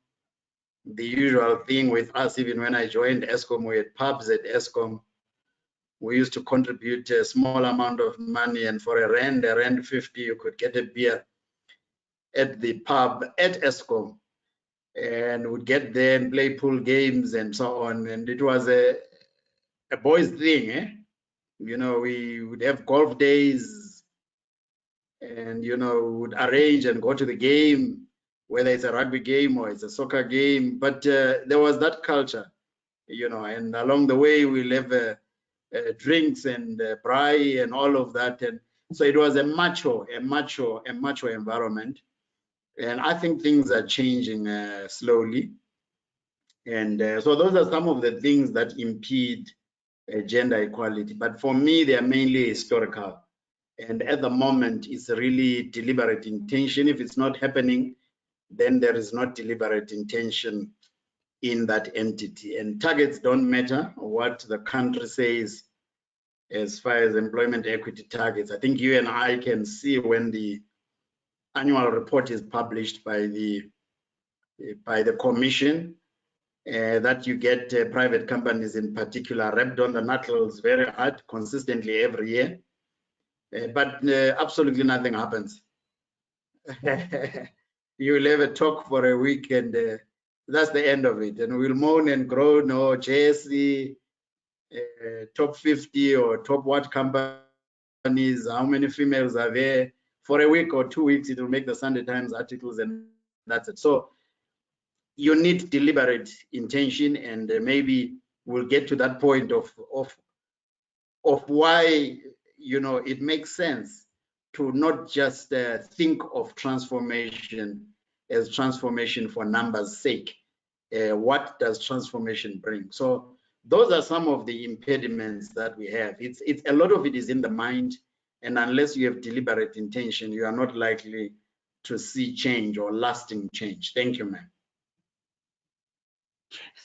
the usual thing with us, even when I joined ESCOM, we had pubs at ESCOM. We used to contribute a small amount of money, and for a rand 50, you could get a beer at the pub at ESCOM, and would get there and play pool games and so on. And it was a boys' thing, eh? You know, we would have golf days, and you know, would arrange and go to the game, whether it's a rugby game or it's a soccer game. But there was that culture, you know, and along the way we'll have drinks and braai and all of that. And so it was a macho environment. And I think things are changing slowly. And so those are some of the things that impede gender equality. But for me, they are mainly historical. And at the moment, it's really deliberate intention. If it's not happening, then there is not deliberate intention in that entity. And targets don't matter what the country says as far as employment equity targets. I think you and I can see when the annual report is published by the commission, that you get private companies in particular wrapped on the knuckles very hard consistently every year, but absolutely nothing happens. You will have a talk for a week and that's the end of it, and we'll moan and groan, no JSE, top 50 or top what companies, how many females are there. For a week or 2 weeks, it will make the Sunday Times articles and that's it. So you need deliberate intention, and maybe we'll get to that point of why, you know, it makes sense to not just think of transformation as transformation for numbers' sake. What does transformation bring? So those are some of the impediments that we have. It's a lot of it is in the mind, and unless you have deliberate intention, you are not likely to see change or lasting change. Thank you, ma'am.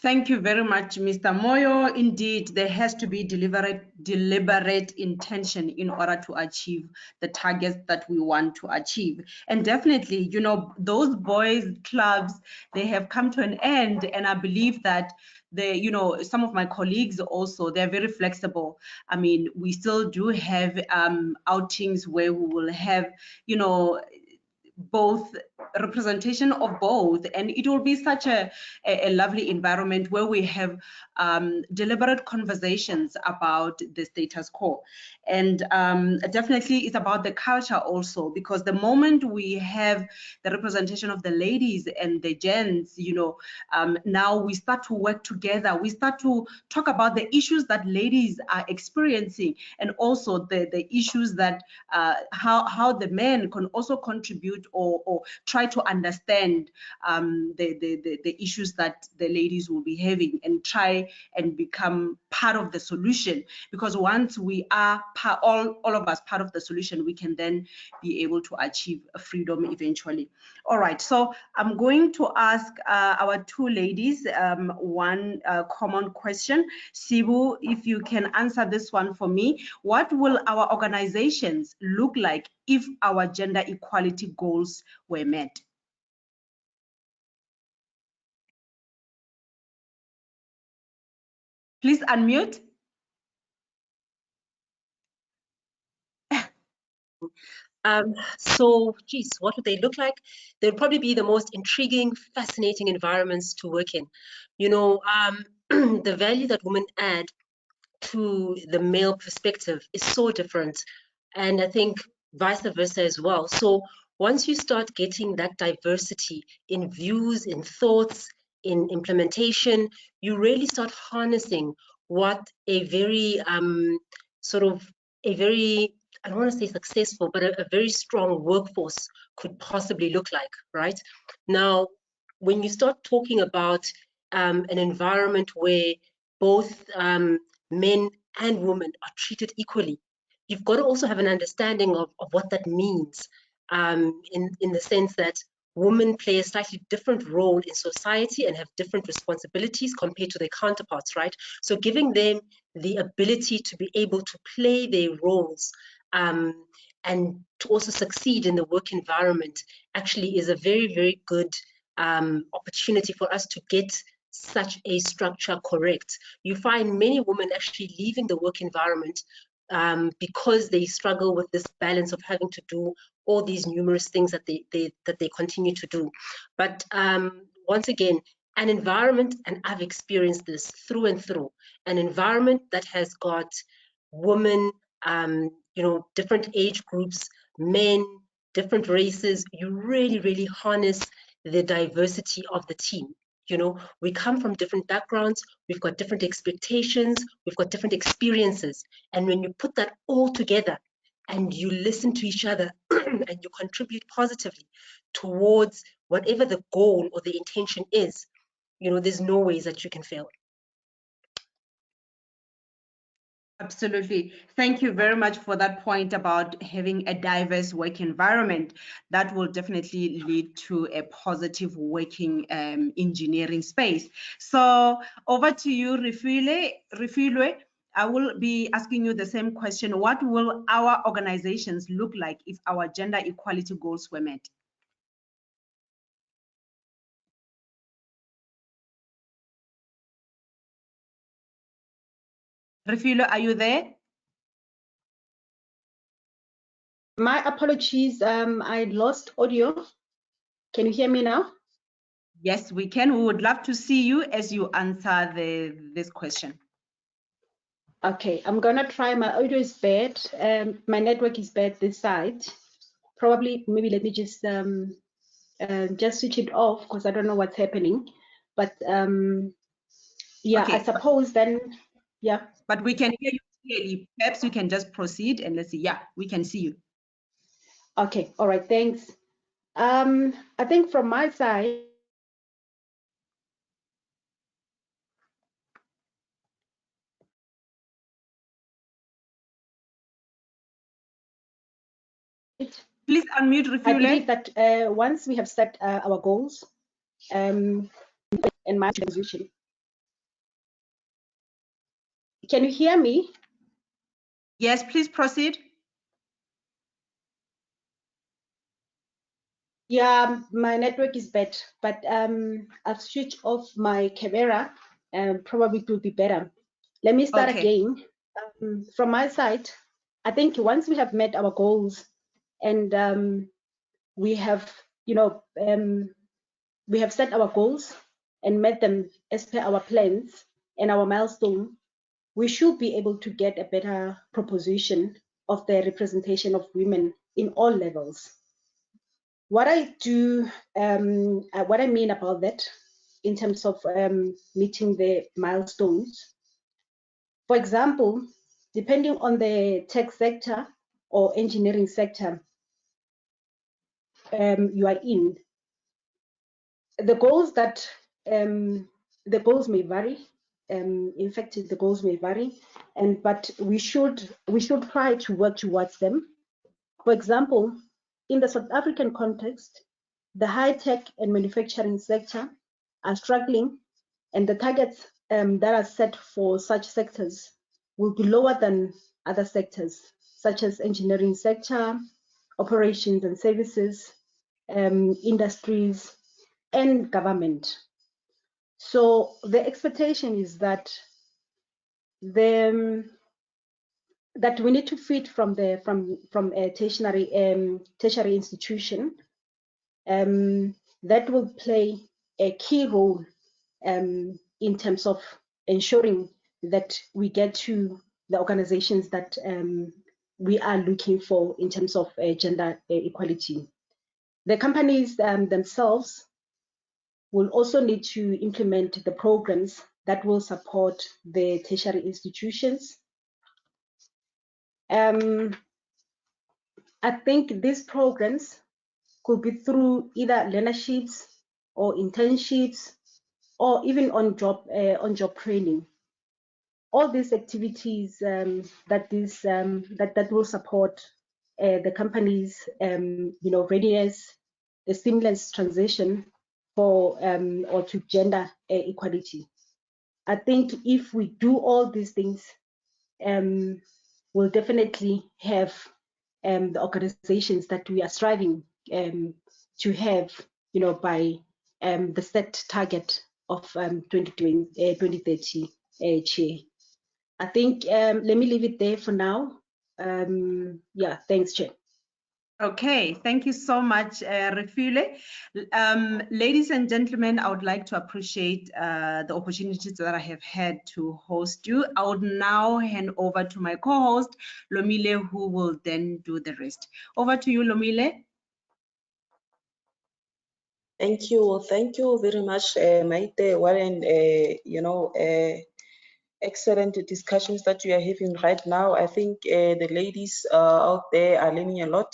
Thank you very much, Mr. Moyo. Indeed, there has to be deliberate intention in order to achieve the targets that we want to achieve. And definitely, you know, those boys clubs, they have come to an end, and I believe that you know, some of my colleagues also, they're very flexible. I mean, we still do have outings where we will have, you know, both representation of both, and it will be such a lovely environment where we have deliberate conversations about the status quo. And definitely it's about the culture also, because the moment we have the representation of the ladies and the gents, you know, now we start to work together, we start to talk about the issues that ladies are experiencing, and also the issues that how the men can also contribute or try to understand the issues that the ladies will be having, and try and become part of the solution. Because once we are all of us part of the solution, we can then be able to achieve freedom eventually. All right, so I'm going to ask our two ladies one common question. Sibu, if you can answer this one for me, what will our organizations look like if our gender equality goals were met? Please unmute. So, geez, what would they look like? They'll probably be the most intriguing, fascinating environments to work in. You know, the value that women add to the male perspective is so different. And I think vice versa as well. So once you start getting that diversity in views, in thoughts, in implementation, you really start harnessing what a very I don't want to say successful, but a very strong workforce could possibly look like, right? Now, when you start talking about an environment where both men and women are treated equally, you've got to also have an understanding of what that means, in the sense that women play a slightly different role in society and have different responsibilities compared to their counterparts, right? So giving them the ability to be able to play their roles and to also succeed in the work environment actually is a very, very good opportunity for us to get such a structure correct. You find many women actually leaving the work environment because they struggle with this balance of having to do all these numerous things that they continue to do. But once again, an environment, and I've experienced this through and through, an environment that has got women, you know, different age groups, men, different races, you really, really harness the diversity of the team. You know, we come from different backgrounds, we've got different expectations, we've got different experiences. And when you put that all together and you listen to each other and you contribute positively towards whatever the goal or the intention is, you know, there's no ways that you can fail. Absolutely. Thank you very much for that point about having a diverse work environment. That will definitely lead to a positive working engineering space. So over to you, Refilwe. I will be asking you the same question. What will our organizations look like if our gender equality goals were met? Refilwe, are you there? My apologies, I lost audio. Can you hear me now? Yes, we can. We would love to see you as you answer this question. Okay, I'm gonna try. My audio is bad. My network is bad this side. Probably, maybe let me just switch it off because I don't know what's happening. But yeah, Okay. I suppose then, yeah. But we can hear you clearly. Perhaps you can just proceed and let's see. Yeah, we can see you. Okay, all right, thanks. I think from my side, Please unmute, I Refule. believe that once we have set our goals and my position. Can you hear me? Yes, please proceed. Yeah, my network is bad, but I've switched off my camera and probably it will be better. Let me start Okay. again. From my side, I think once we have met our goals and we have, we have set our goals and met them as per our plans and our milestone, we should be able to get a better proposition of the representation of women in all levels. What I do, what I mean about that in terms of meeting the milestones, for example, depending on the tech sector or engineering sector you are in, the goals that the goals may vary. In fact, the goals may vary, but we should try to work towards them. For example, in the South African context, the high-tech and manufacturing sector are struggling, and the targets that are set for such sectors will be lower than other sectors, such as engineering sector, operations and services, industries, and government. So the expectation is that that we need to fit from a tertiary institution that will play a key role in terms of ensuring that we get to the organizations that we are looking for in terms of gender equality. The companies themselves will also need to implement the programs that will support the tertiary institutions. I think these programs could be through either learnerships or internships or even on job training. All these activities that will support the company's readiness, the seamless transition for or to gender equality. I think if we do all these things, we'll definitely have the organizations that we are striving to have, by the set target of 2030 Chair. I think let me leave it there for now. Yeah, thanks, Chair. Okay, thank you so much, Refule. Ladies and gentlemen, I would like to appreciate the opportunities that I have had to host you. I would now hand over to my co-host, Lomile, who will then do the rest. Over to you, Lomile. Thank you very much, Maite. Warren, excellent discussions that we are having right now. I think the ladies out there are learning a lot,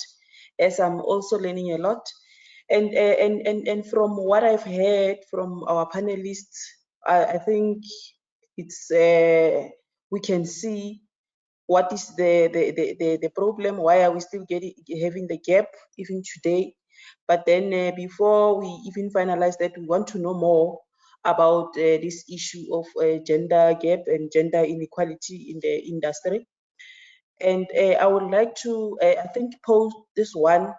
as I'm also learning a lot. And from what I've heard from our panelists, I think it's we can see what is the problem. Why are we still having the gap even today? But then before we even finalize that, we want to know more about this issue of gender gap and gender inequality in the industry. And I would like to, I think, pose this one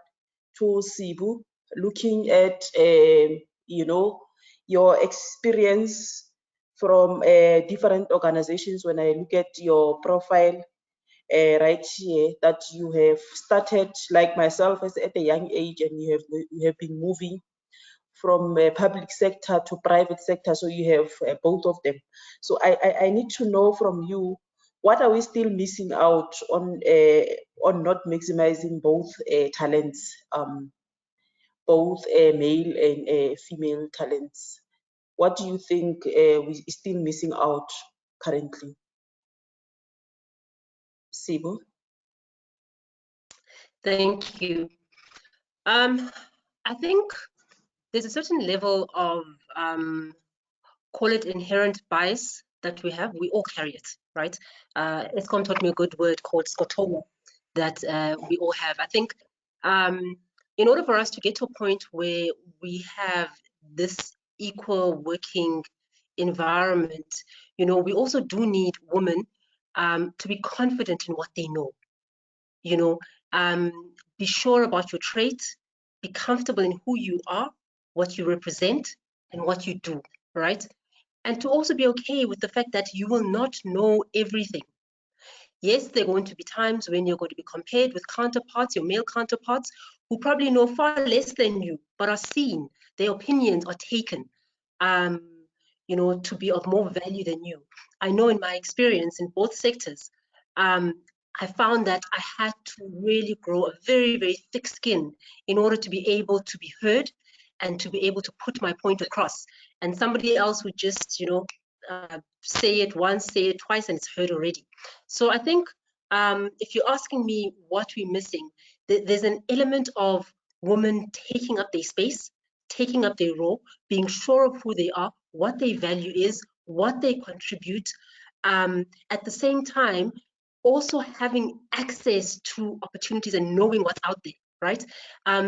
to Sibu, looking at, your experience from different organizations. When I look at your profile right here, that you have started, like myself, at a young age, and you have been moving from public sector to private sector, so you have both of them. So I need to know from you, what are we still missing out on not maximizing both talents, both male and female talents? What do you think we still missing out currently? Sibo? Thank you. I think there's a certain level of call it inherent bias that we have. We all carry it, right? Eskom taught me a good word called scotoma that we all have. I think In order for us to get to a point where we have this equal working environment, you know, we also do need women to be confident in what they know. You know, be sure about your traits, be comfortable in who you are, what you represent, and what you do, right? And to also be okay with the fact that you will not know everything. Yes, there are going to be times when you're going to be compared with counterparts, your male counterparts, who probably know far less than you, but are seen, their opinions are taken, you know, to be of more value than you. I know in my experience in both sectors, I found that I had to really grow a very, very thick skin in order to be able to be heard and to be able to put my point across. And somebody else would just, you know, say it once, say it twice, and it's heard already. So I think if you're asking me what we're missing, there's an element of women taking up their space, taking up their role, being sure of who they are, what their value is, what they contribute. At the same time, also having access to opportunities and knowing what's out there, right?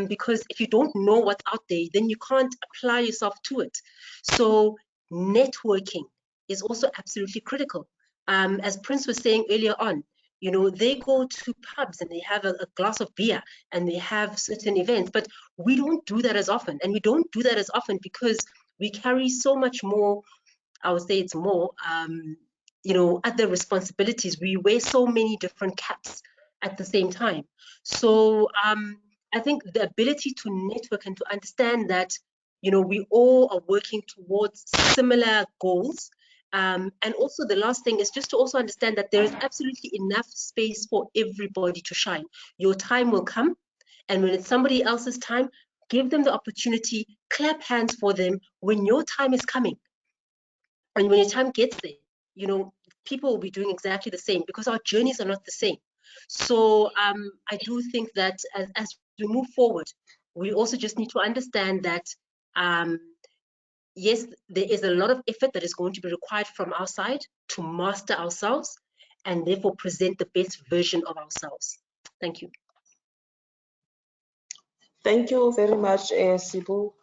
Because if you don't know what's out there, then you can't apply yourself to it. So networking is also absolutely critical. As Prince was saying earlier on, you know, they go to pubs and they have a glass of beer and they have certain events, but we don't do that as often. And we don't do that as often because we carry so much more, I would say it's more, you know, other responsibilities. We wear so many different caps at the same time. So I think the ability to network and to understand that, you know, we all are working towards similar goals. And also the last thing is just to also understand that there is absolutely enough space for everybody to shine. Your time will come, and when it's somebody else's time, give them the opportunity, clap hands for them when your time is coming. And when your time gets there, you know, people will be doing exactly the same because our journeys are not the same. So I do think that as we move forward, we also just need to understand that, yes, there is a lot of effort that is going to be required from our side to master ourselves and therefore present the best version of ourselves. Thank you. Thank you very much, Sibu.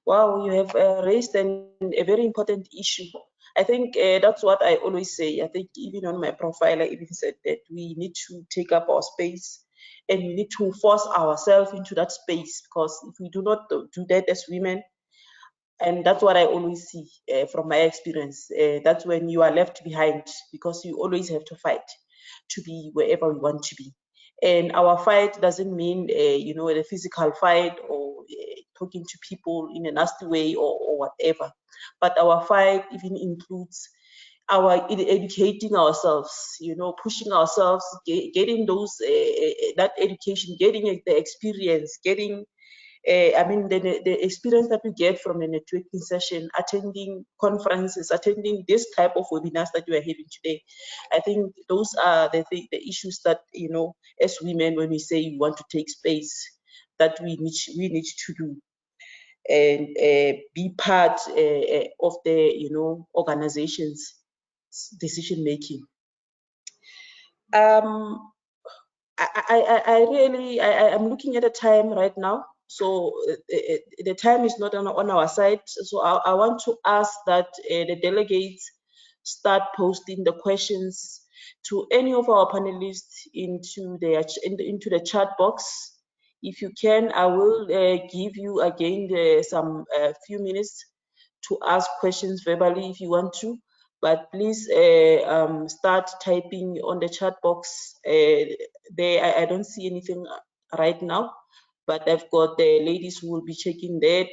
Wow, you have raised a very important issue. I think that's what I always say. I think even on my profile, I even said that we need to take up our space and we need to force ourselves into that space, because if we do not do that as women, and that's what I always see from my experience, that's when you are left behind, because you always have to fight to be wherever we want to be. And our fight doesn't mean, you know, a physical fight or talking to people in a nasty way or whatever. But our fight even includes our educating ourselves, you know, pushing ourselves, getting those that education, getting the experience, getting I mean, the experience that we get from a networking session, attending conferences, attending this type of webinars that we are having today. I think those are the issues that, you know, as women, when we say we want to take space, that we need to do and be part of the, you know, organization's decision making. I really, I'm looking at the time right now. So the time is not on our side. So I want to ask that the delegates start posting the questions to any of our panelists into the chat box. If you can, I will give you again some few minutes to ask questions verbally if you want to. But please start typing on the chat box. There, I don't see anything right now, but I've got the ladies who will be checking that.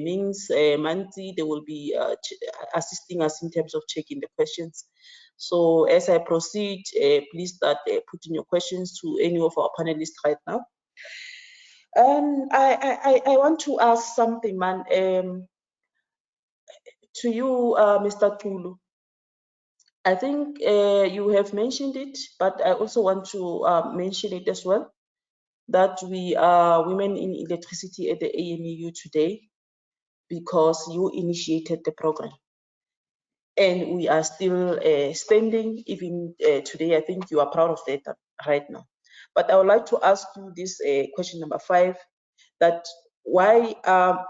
Mings, Manzi, they will be assisting us in terms of checking the questions. So as I proceed, please start putting your questions to any of our panelists right now. I want to ask something, man, to you, Mr. Tulu. I think you have mentioned it, but I also want to mention it as well, that we are women in electricity at the AMEU today because you initiated the program. And we are still standing even today. I think you are proud of that right now. But I would like to ask you this question number 5, that why,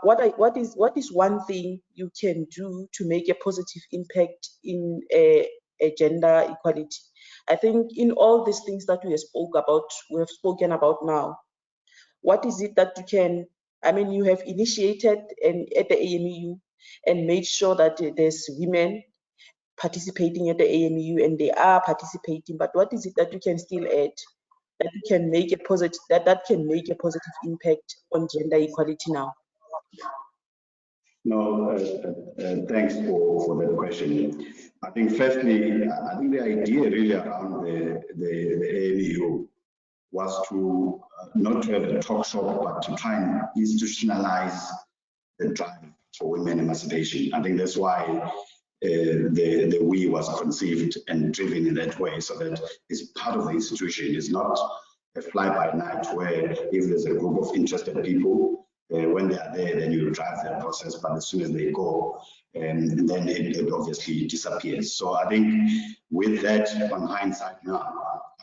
what is one thing you can do to make a positive impact in a gender equality? I think in all these things that we have spoken about now, what is it that you can, I mean, you have initiated at the AMEU and made sure that there's women participating at the AMEU, and they are participating, but what is it that you can still add that you can make a positive, that can make a positive impact on gender equality now? No, thanks for that question. I think firstly, I think the idea really around the AMEU was to not to have a talk shop, but to try and institutionalize the drive for women emancipation. I think that's why the we was conceived and driven in that way, so that it's part of the institution. It's not a fly-by-night where if there's a group of interested people, when they are there, then you drive that process, but as soon as they go, and then it obviously disappears. So I think with that, on hindsight now,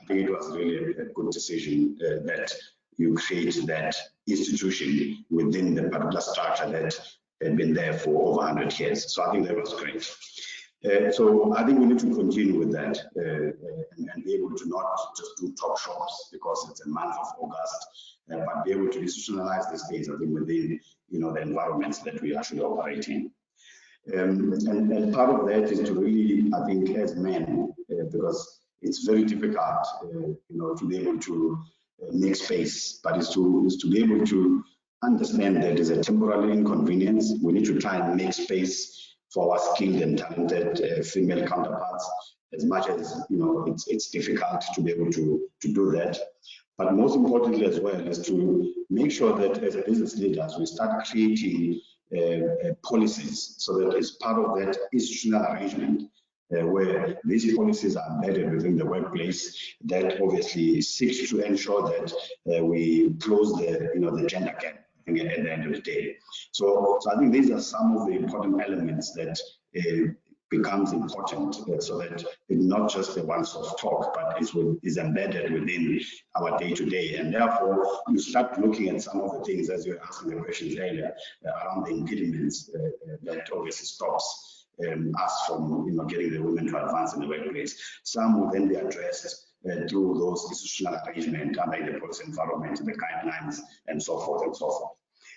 I think it was really a good decision that you create that institution within the particular structure that had been there for over 100 years. So I think that was great. So I think we need to continue with that and be able to not just do talk shops because it's a month of August, but be able to institutionalize these things, I think, within the environments that we actually operate in. And part of that is to really, I think, as men, because it's very difficult, to be able to make space, but it's to be able to understand that it's a temporary inconvenience. We need to try and make space for our skilled and talented female counterparts, as much as it's difficult to be able to do that. But most importantly as well is to make sure that as business leaders we start creating policies so that as part of that institutional arrangement where these policies are embedded within the workplace, that obviously seeks to ensure that we close the gender gap at the end of the day. So I think these are some of the important elements that becomes important, so that it's not just a one-off talk, but is embedded within our day-to-day. And therefore, you start looking at some of the things, as you were asking the questions earlier, around the impediments that obviously stops us from getting the women to advance in the workplace. Some will then be addressed through those institutional arrangements under the policy environment, the guidelines, and so forth and so forth.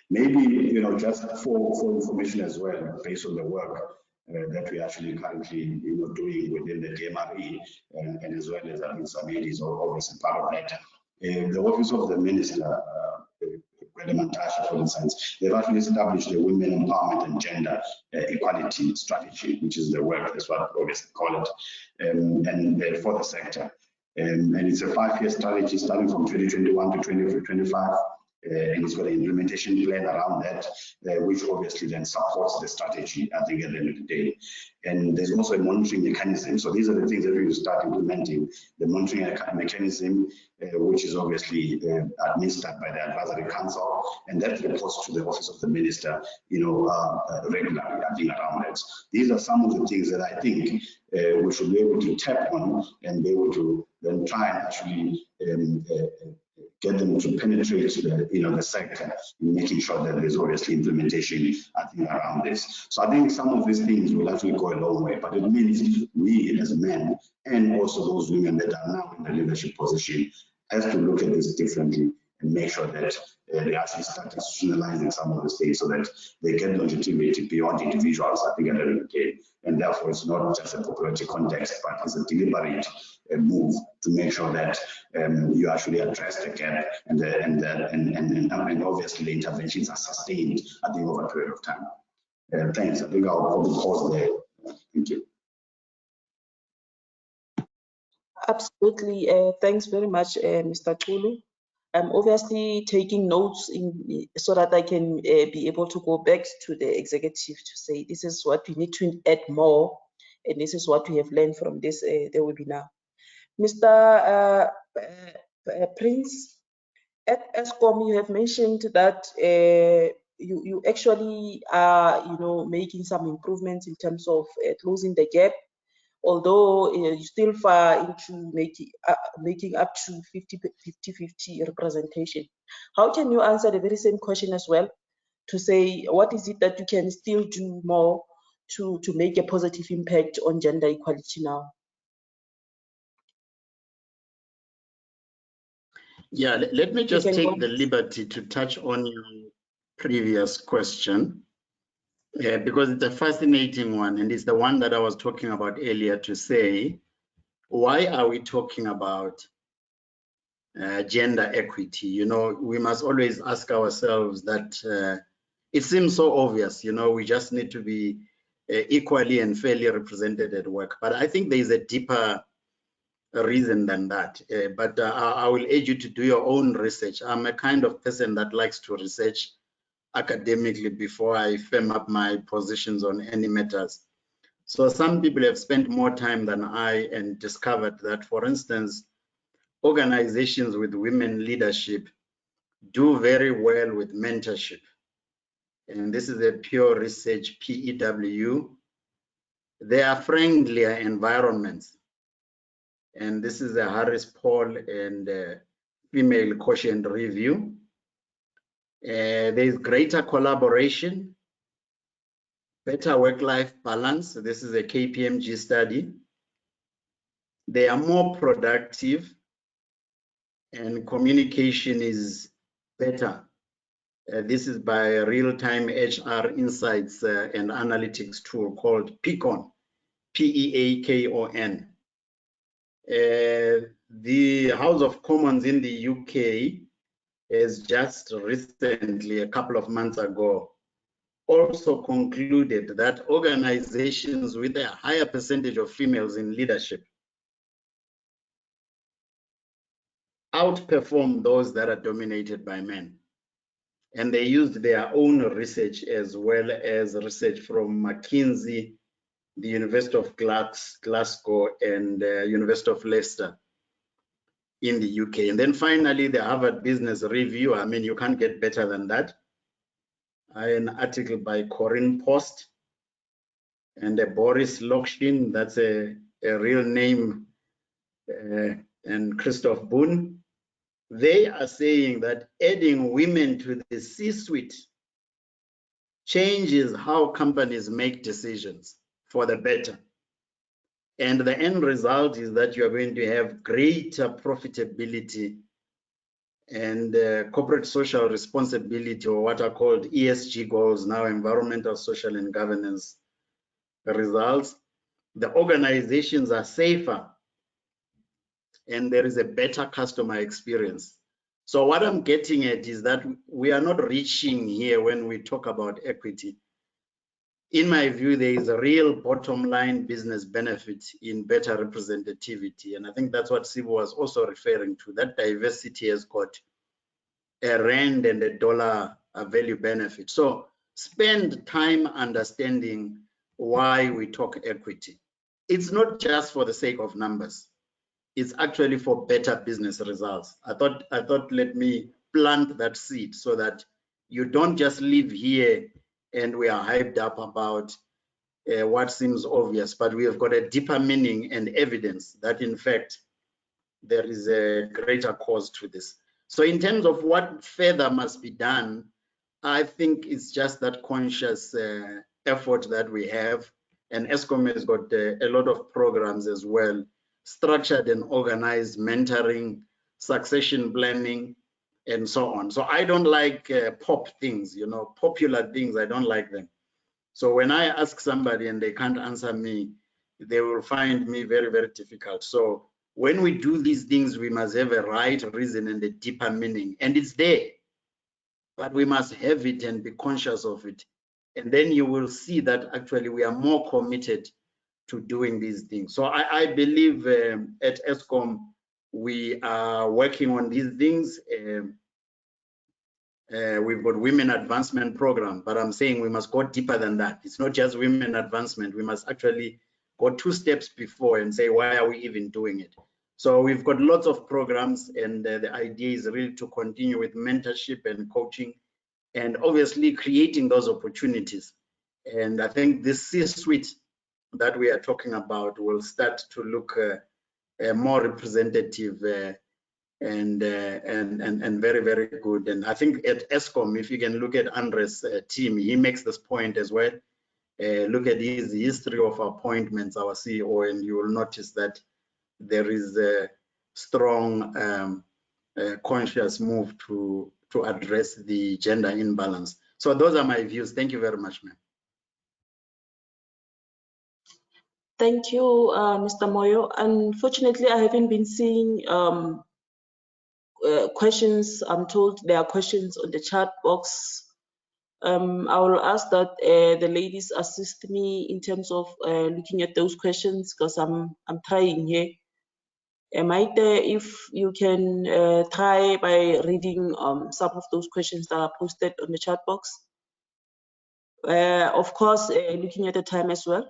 Maybe just for information as well, based on the work that we actually currently doing within the DMRE and as well as SAIEE is always a part of that. The Office of the Minister, for instance, they've actually established a Women Empowerment and Gender Equality Strategy, which is the work, that's what we obviously call it, and for the sector. And it's a 5-year strategy starting from 2021 to 2025. And it's got an implementation plan around that, which obviously then supports the strategy, I think, at the end of the day. And there's also a monitoring mechanism. So these are the things that we will start implementing. The monitoring mechanism, which is obviously administered by the Advisory Council, and that reports to the Office of the Minister, regularly, I think, around that. These are some of the things that I think we should be able to tap on and be able to then try and actually get them to penetrate the sector, making sure that there's obviously implementation, I think, around this. So I think some of these things will actually go a long way, but it means we as men and also those women that are now in the leadership position has to look at this differently and make sure that they actually start institutionalizing some of the things so that they get legitimacy beyond individuals, I think, at the end of the day. And therefore, it's not just a popularity context, but it's a deliberate move to make sure that you actually address the gap and obviously the interventions are sustained, I think, over a period of time. Thanks. I think I'll probably pause there. Thank you. Absolutely. Thanks very much, Mr. Tulu. I'm obviously taking notes so that I can be able to go back to the executive to say this is what we need to add more, and this is what we have learned from this the webinar. Mr. Prince, at ESCOM, you have mentioned that you actually are making some improvements in terms of closing the gap although you're still far into making up to 50-50 representation. How can you answer the very same question as well, to say what is it that you can still do more to make a positive impact on gender equality now? Yeah, let me just take the liberty to touch on your previous question, because it's a fascinating one, and it's the one that I was talking about earlier, to say, why are we talking about gender equity? You know, we must always ask ourselves that it seems so obvious, you know, we just need to be equally and fairly represented at work. But I think there is a deeper reason than that. But I will urge you to do your own research. I'm a kind of person that likes to research academically before I firm up my positions on any matters. So some people have spent more time than I and discovered that, for instance, organizations with women leadership do very well with mentorship. And this is a pure research PEW. They are friendlier environments. And this is a Harris poll and female quotient review. There is greater collaboration, better work-life balance. This is a KPMG study. They are more productive and communication is better. This is by a real-time HR insights and analytics tool called PEAKON, P-E-A-K-O-N. The House of Commons in the UK has just recently, a couple of months ago, also concluded that organizations with a higher percentage of females in leadership outperform those that are dominated by men. And they used their own research as well as research from McKinsey, the University of Glasgow, and University of Leicester in the UK. And then finally, the Harvard Business Review. I mean, you can't get better than that. An article by Corinne Post and Boris Lokshin, that's a real name, and Christoph Boone. They are saying that adding women to the C-suite changes how companies make decisions for the better. And the end result is that you are going to have greater profitability and corporate social responsibility, or what are called ESG goals, now environmental, social, and governance results. The organizations are safer and there is a better customer experience. So what I'm getting at is that we are not reaching here when we talk about equity. In my view, there is a real bottom line business benefit in better representativity. And I think that's what Sibo was also referring to, that diversity has got a rand and a dollar value benefit. So spend time understanding why we talk equity. It's not just for the sake of numbers. It's actually for better business results. I thought let me plant that seed so that you don't just live here and we are hyped up about what seems obvious, but we have got a deeper meaning and evidence that in fact there is a greater cause to this. So in terms of what further must be done, I think it's just that conscious effort that we have, and ESCOM has got a lot of programs as well, structured and organized mentoring, succession planning, and so on. So I don't like pop things, you know, popular things, I don't like them. So when I ask somebody and they can't answer me, they will find me very, very difficult. So when we do these things, we must have a right reason and a deeper meaning, and it's there, but we must have it and be conscious of it. And then you will see that actually we are more committed to doing these things. So I believe at ESCOM, we are working on these things. We've got women advancement program, but I'm saying we must go deeper than that. It's not just women advancement. We must actually go 2 steps before and say, why are we even doing it? So we've got lots of programs, and the idea is really to continue with mentorship and coaching, and obviously creating those opportunities. And I think this C-suite that we are talking about will start to look more representative and very, very good. And I think at ESCOM, if you can look at Andres' team, he makes this point as well. Look at his history of appointments, our CEO, and you will notice that there is a strong conscious move to address the gender imbalance. So those are my views. Thank you very much, ma'am. Thank you, Mr. Moyo. Unfortunately, I haven't been seeing questions. I'm told there are questions on the chat box. I will ask that the ladies assist me in terms of looking at those questions, because I'm trying here. Maite, if you can try by reading some of those questions that are posted on the chat box. Of course, looking at the time as well.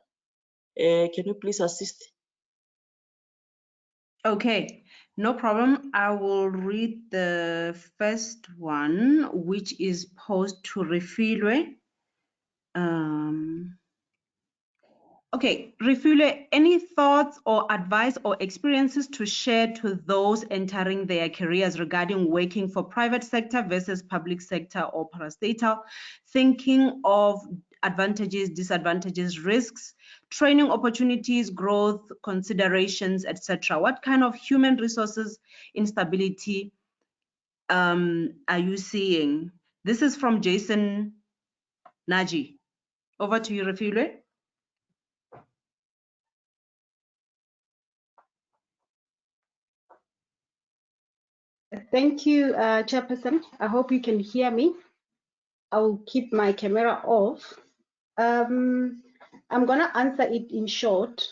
Can you please assist? Okay, no problem. I will read the first one, which is posed to Refilwe. Okay, Refilwe, any thoughts or advice or experiences to share to those entering their careers regarding working for private sector versus public sector or parastatal, thinking of advantages, disadvantages, risks, training opportunities, growth, considerations, etc. What kind of human resources instability are you seeing? This is from Jason Naji. Over to you, Refilwe. Thank you, Chairperson. I hope you can hear me. I will keep my camera off. I'm gonna answer it in short.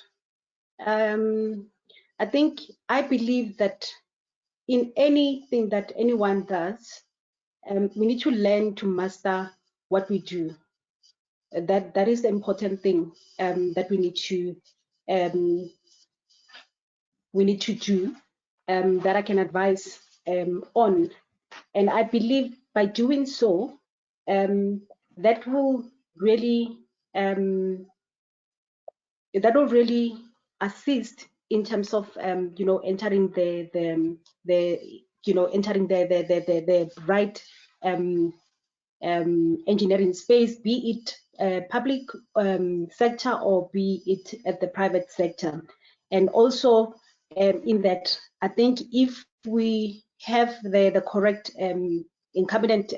I believe that in anything that anyone does, we need to learn to master what we do. That is the important thing that we need to do, that I can advise on. And I believe by doing so, that will really assist in terms of entering the right engineering space, be it public sector or be it at the private sector. And also in that, I think if we have the correct incumbent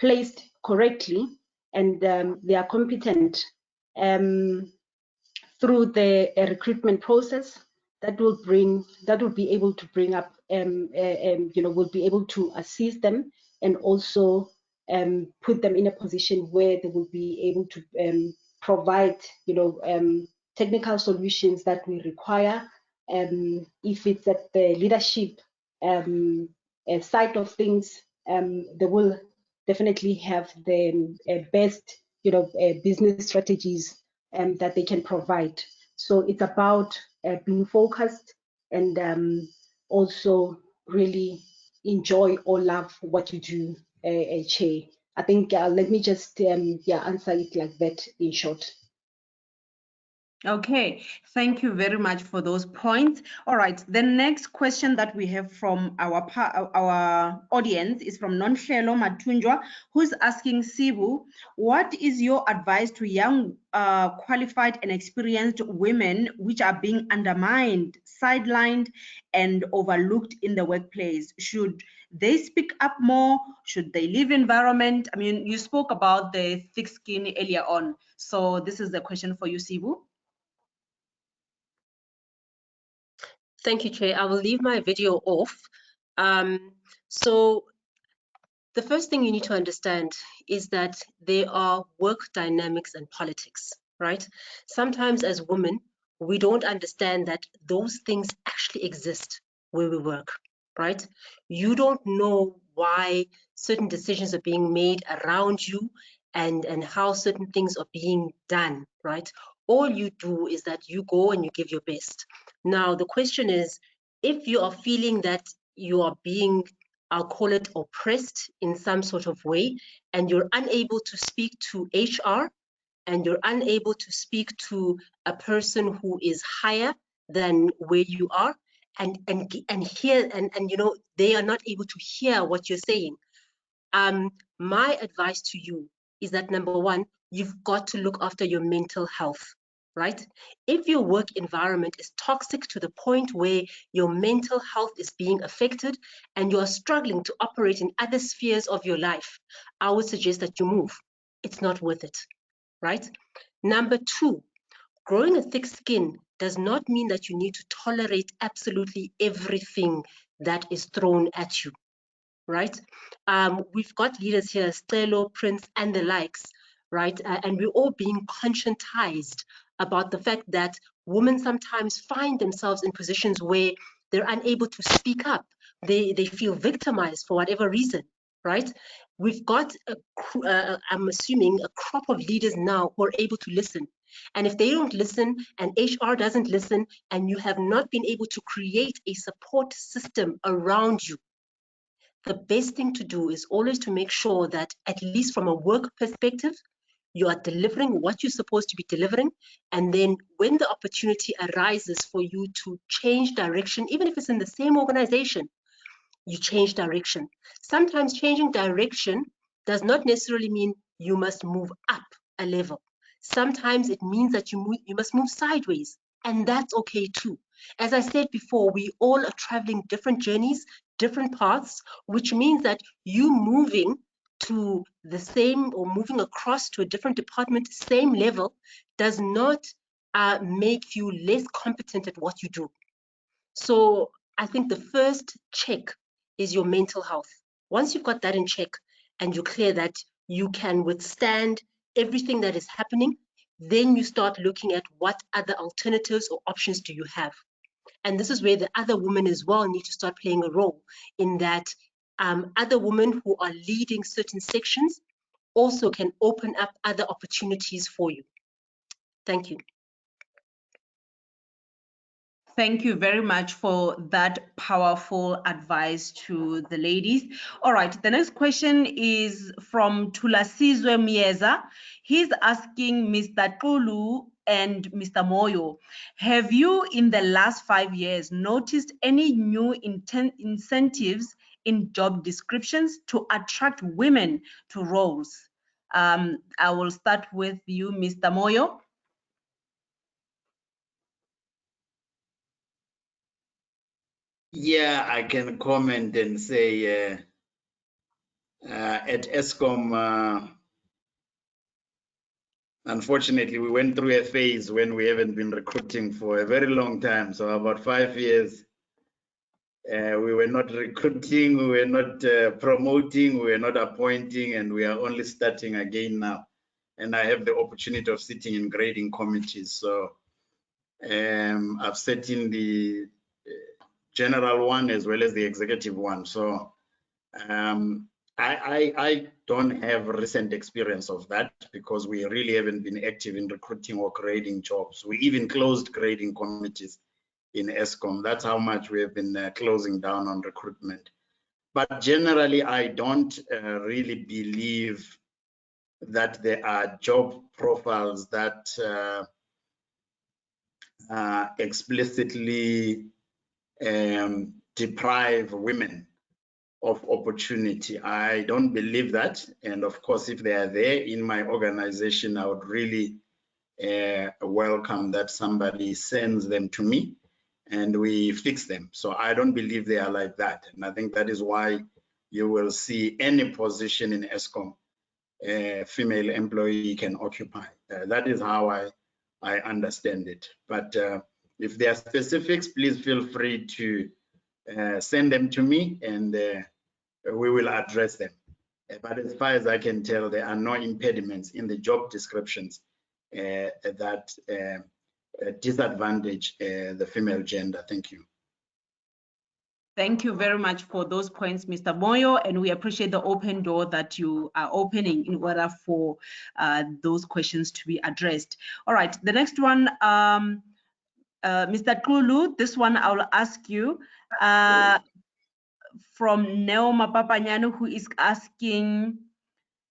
placed correctly and they are competent through the recruitment process, that will be able to bring up will be able to assist them and also put them in a position where they will be able to provide technical solutions that we require. If it's at the leadership side of things, they will definitely have the best business strategies that they can provide. So it's about being focused and also really enjoy or love what you do, Chair. I think let me just answer it like that in short. Okay, thank you very much for those points. All right, the next question that we have from our audience is from Nonhlelo Matunjwa, who's asking Sibu, what is your advice to young, qualified and experienced women which are being undermined, sidelined, and overlooked in the workplace? Should they speak up more? Should they leave environment? I mean, you spoke about the thick skin earlier on. So this is the question for you, Sibu. Thank you, Chair. I will leave my video off. So the first thing you need to understand is that there are work dynamics and politics, right? Sometimes as women, we don't understand that those things actually exist where we work, right? You don't know why certain decisions are being made around you and how certain things are being done, right? All you do is that you go and you give your best. Now, the question is, if you are feeling that you are being, I'll call it oppressed in some sort of way, and you're unable to speak to HR, and you're unable to speak to a person who is higher than where you are, and hear, and you know, they are not able to hear what you're saying. My advice to you is that, number one, you've got to look after your mental health, right? If your work environment is toxic to the point where your mental health is being affected and you are struggling to operate in other spheres of your life, I would suggest that you move. It's not worth it, right? Number two, growing a thick skin does not mean that you need to tolerate absolutely everything that is thrown at you, right? We've got leaders here, Stelo, Prince, and the likes, right? And we're all being conscientized about the fact that women sometimes find themselves in positions where they're unable to speak up. They feel victimized for whatever reason, right? We've got, I'm assuming, a crop of leaders now who are able to listen. And if they don't listen and HR doesn't listen, and you have not been able to create a support system around you, the best thing to do is always to make sure that, at least from a work perspective, you are delivering what you're supposed to be delivering. And then when the opportunity arises for you to change direction, even if it's in the same organization, you change direction. Sometimes changing direction does not necessarily mean you must move up a level. Sometimes it means that you must move sideways, and that's okay too. As I said before, we all are traveling different journeys, different paths, which means that you moving to the same, or moving across to a different department, same level, does not make you less competent at what you do. So I think the first check is your mental health. Once you've got that in check and you're clear that you can withstand everything that is happening, then you start looking at what other alternatives or options do you have. And this is where the other women as well need to start playing a role, in that other women who are leading certain sections also can open up other opportunities for you. Thank you. Thank you very much for that powerful advice to the ladies. All right, the next question is from Tulasizwe Mieza. He's asking Mr. Kulu and Mr. Moyo, have you in the last 5 years noticed any new incentives in job descriptions to attract women to roles? I will start with you, Mr. Moyo. Yeah, I can comment and say at Eskom, unfortunately, we went through a phase when we haven't been recruiting for a very long time. So about 5 years, we were not recruiting, we were not promoting, we were not appointing, and we are only starting again now. And I have the opportunity of sitting in grading committees. So I've sat in the general one as well as the executive one. So I don't have recent experience of that, because we really haven't been active in recruiting or grading jobs. We even closed grading committees in Eskom. That's how much we have been closing down on recruitment. But generally, I don't really believe that there are job profiles that explicitly deprive women of opportunity. I don't believe that. And of course, if they are there in my organization, I would really welcome that somebody sends them to me and we fix them. So I don't believe they are like that. And I think that is why you will see any position in Eskom a female employee can occupy. That is how I understand it. But if there are specifics, please feel free to send them to me, and we will address them. But as far as I can tell, there are no impediments in the job descriptions that disadvantage the female gender. Thank you. Thank you very much for those points, Mr. Moyo, and we appreciate the open door that you are opening in order for those questions to be addressed. All right, the next one, Mr. Kulu, this one I will ask you from Neoma Papanyano, who is asking,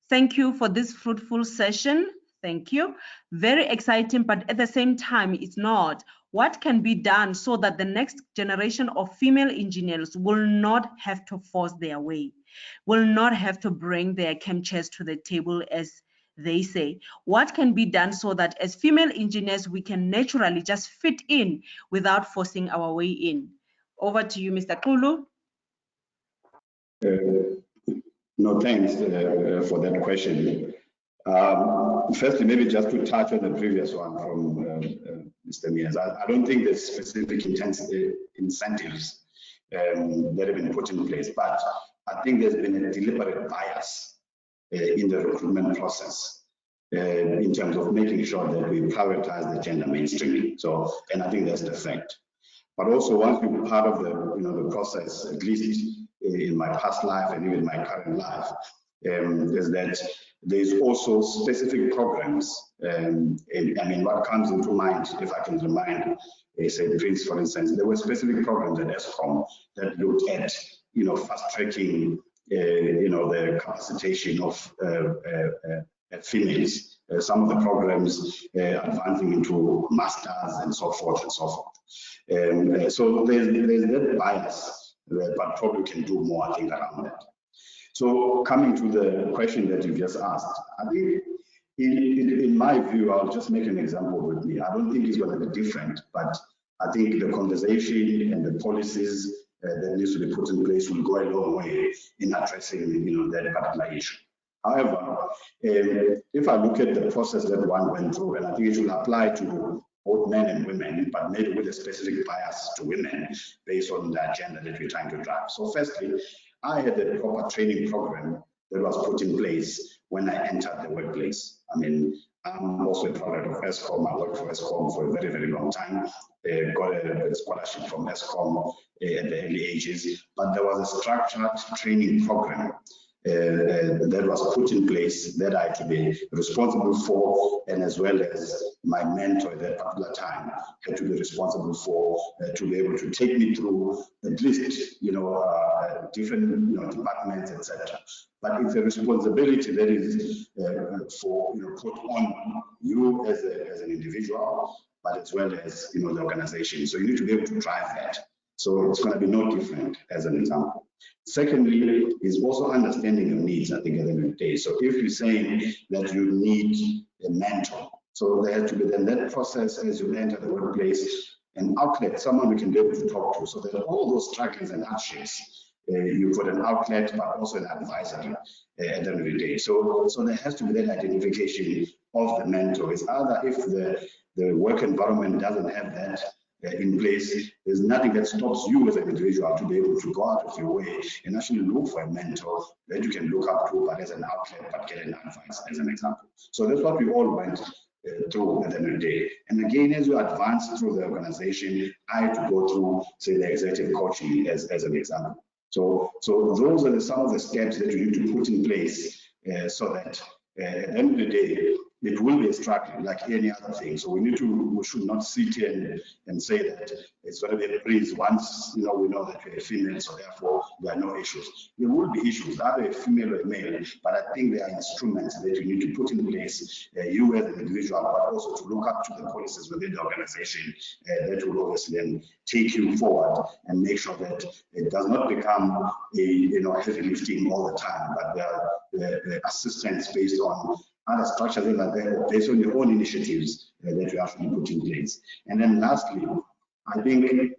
thank you for this fruitful session. Thank you. Very exciting, but at the same time, it's not. What can be done so that the next generation of female engineers will not have to force their way, will not have to bring their camp chairs to the table, as they say? What can be done so that as female engineers, we can naturally just fit in without forcing our way in? Over to you, Mr. Kulu. No, thanks for that question. Firstly, maybe just to touch on the previous one from Mr. Mears. I don't think there's specific incentives that have been put in place, but I think there's been a deliberate bias in the recruitment process in terms of making sure that we prioritize the gender mainstreaming. So, and I think that's the fact. But also, once you're part of the the process, at least in my past life and even my current life, is that there's also specific programs. I mean, what comes into mind, if I can remind, say the Prince, for instance, there were specific programs at ESCOM that looked at fast tracking the capacitation of females. Some of the programs advancing into masters and so forth and so forth. So there's that bias, but probably can do more, I think, around that. So coming to the question that you just asked, I think in my view, I'll just make an example with me. I don't think it's going to be different, but I think the conversation and the policies that needs to be put in place will go a long way in addressing that particular issue. However, if I look at the process that one went through, and I think it should apply to both men and women, but maybe with a specific bias to women based on the agenda that we're trying to drive. So firstly, I had a proper training program that was put in place when I entered the workplace. I mean, I'm also a product of ESCOM. I worked for ESCOM for a very, very long time. Got a scholarship from ESCOM at the early ages, but there was a structured training program that was put in place that I had to be responsible for, and as well as my mentor at that particular time had to be responsible for to be able to take me through at least different departments, etc. But it's a responsibility that is for put on you as an individual, but as well as the organization. So you need to be able to drive that. So it's going to be no different, as an example. Secondly, is also understanding your needs, I think, at the end of the day. So if you're saying that you need a mentor, so there has to be then that process as you enter the workplace, an outlet, someone we can be able to talk to. So that all those struggles and hardships, you put an outlet, but also an advisor at the end of the day. So there has to be that identification of the mentor. It's either if the work environment doesn't have that in place, there's nothing that stops you as an individual to be able to go out of your way and actually look for a mentor that you can look up to, but as an outlet, but get an advice, as an example. So that's what we all went through at the end of the day. And again, as you advance through the organization, I had to go through, say, the executive coaching as an example. So those are some of the steps that you need to put in place so that at the end of the day, it will be a struggle like any other thing. So we should not sit here and say that it's going to be a breeze once we know that we're female, so therefore there are no issues. There will be issues, either a female or a male, but I think there are instruments that you need to put in place, you as an individual, but also to look up to the policies within the organization that will obviously then take you forward and make sure that it does not become a heavy lifting all the time, but the assistance based on other structures that are there based on your own initiatives that you actually put in place. And then lastly, I think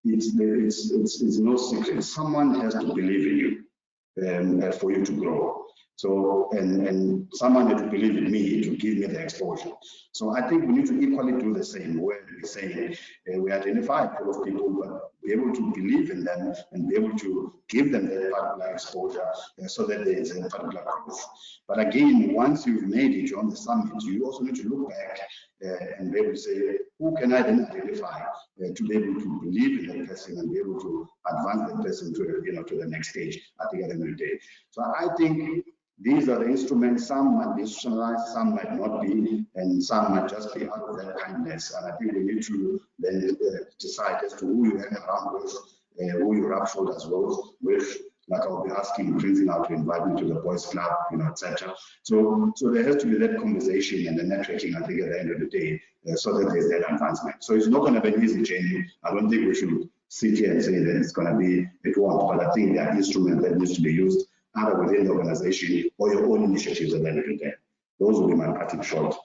it's no secret. Someone has to believe in you for you to grow. So, and someone had to believe in me to give me the exposure. So I think we need to equally do the same, where we say we identify a pool of people, but be able to believe in them and be able to give them that particular exposure so that there is a particular growth. But again, once you've made it, you're on the summit, you also need to look back and be able to say, who can I then identify to be able to believe in that person and be able to advance that person to to the next stage at the end of the day. So I think these are the instruments. Some might be institutionalized, some might not be, and some might just be out of that kindness. And I think we need to then decide as to who you hang around with, who you rub shoulders with, like I'll be asking Prince now to invite me to the boys club, etc. So there has to be that conversation and the networking, I think, at the end of the day, so that there's that advancement. So it's not going to be an easy journey. I don't think we should sit here and say that it's going to be, it won't, but I think there are instruments that needs to be used either within the organization or your own initiatives at the end of the day. Those will be my parting shot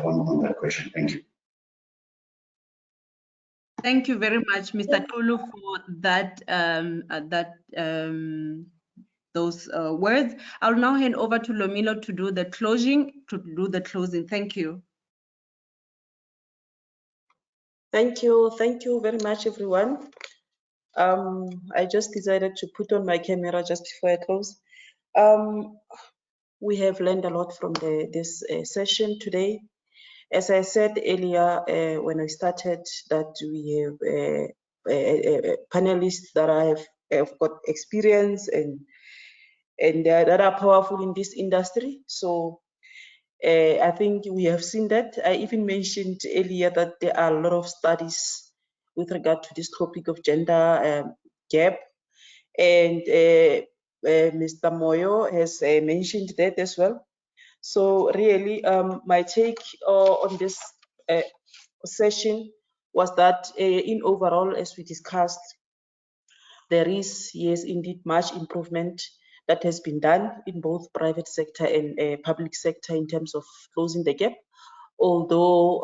on that question. Thank you. Thank you very much, Mr. Tulu, for that those words. I'll now hand over to Lomilo to do the closing. Thank you. Thank you very much, everyone. I just decided to put on my camera just before I close. We have learned a lot from this session today. As I said earlier, when I started, that we have panelists that have got experience and that are powerful in this industry. So I think we have seen that. I even mentioned earlier that there are a lot of studies with regard to this topic of gender gap. And Mr. Moyo has mentioned that as well. So really, my take on this session was that in overall, as we discussed, there is, yes, indeed, much improvement that has been done in both private sector and public sector in terms of closing the gap. Although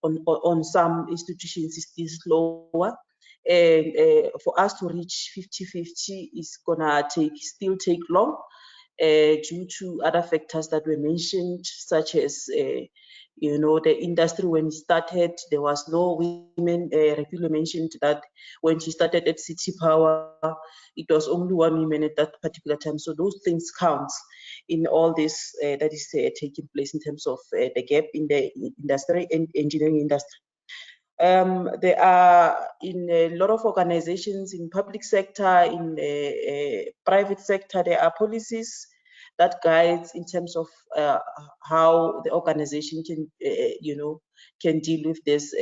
on some institutions it's still slower, and for us to reach 50-50 is gonna still take long due to other factors that were mentioned, such as the industry when it started, there was no women. Refugio mentioned that when she started at City Power, it was only one woman at that particular time. So those things count in all this that is taking place in terms of the gap in the industry and engineering industry. There are in a lot of organizations in public sector, in the private sector, there are policies that guides in terms of how the organization can, can deal with this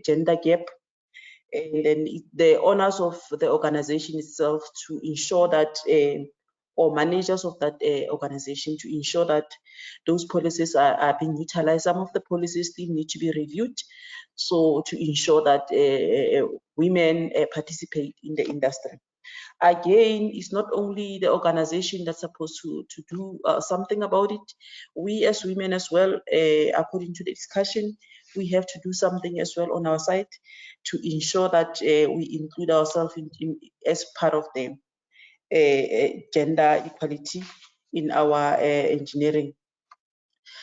gender gap. And then the owners of the organization itself to ensure that, or managers of that organization to ensure that those policies are being utilized. Some of the policies still need to be reviewed. So to ensure that women participate in the industry. Again, it's not only the organization that's supposed to do something about it. We as women as well, according to the discussion, we have to do something as well on our side to ensure that we include ourselves as part of the gender equality in our engineering.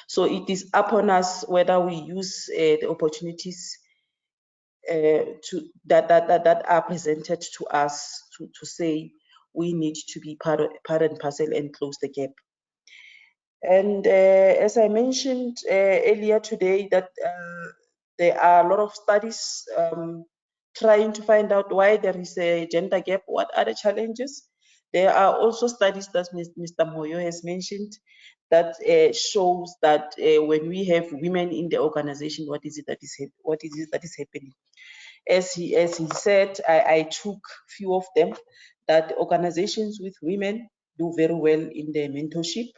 So it is upon us whether we use the opportunities that are presented to us to say we need to be part and parcel and close the gap. And as I mentioned earlier today, that there are a lot of studies trying to find out why there is a gender gap, what are the challenges. There are also studies that Mr. Moyo has mentioned that shows that when we have women in the organization, what is it that is happening. As he said, I took few of them, that organizations with women do very well in their mentorship.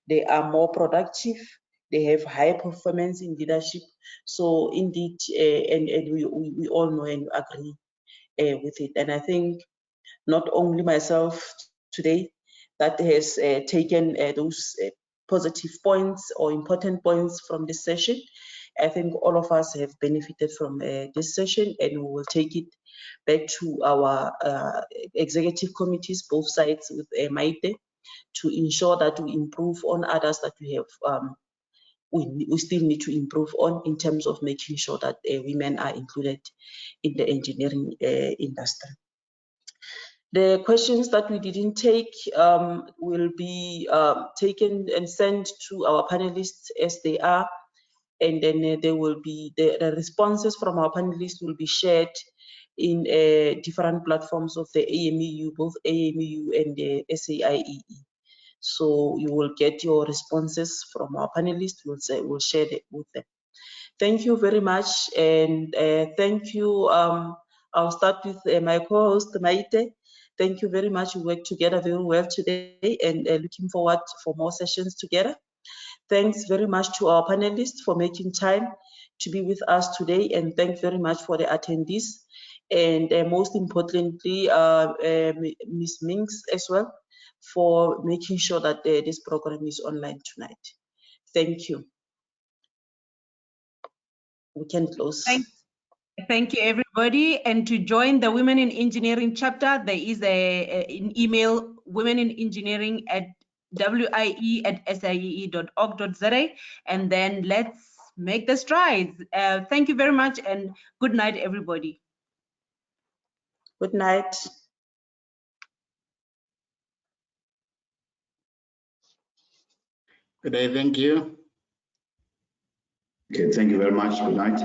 They are more productive. They have high performance in leadership. So indeed, and we all know and agree with it. And I think not only myself today that has taken those positive points or important points from this session. I think all of us have benefited from this session, and we will take it back to our executive committees, both sides with Maite, to ensure that we improve on others that we have. We still need to improve on in terms of making sure that women are included in the engineering industry. The questions that we didn't take will be taken and sent to our panelists as they are, and then there will be the responses from our panelists will be shared in different platforms of the AMEU, both AMEU and the SAIEE. So you will get your responses from our panelists. We'll share it with them. Thank you very much, and thank you. I'll start with my co-host Maite. Thank you very much. We worked together very well today, and looking forward for more sessions together. Thanks very much to our panelists for making time to be with us today, and thanks very much for the attendees, and most importantly, Ms. Minks as well, for making sure that this program is online tonight. Thank you. We can close. Thank you, everybody. And to join the Women in Engineering chapter, there is an email, womeninengineering@wie@saie.org.za, and then let's make the strides. Thank you very much, and good night, everybody. Good night. Good day, thank you. Okay, thank you very much. Good night.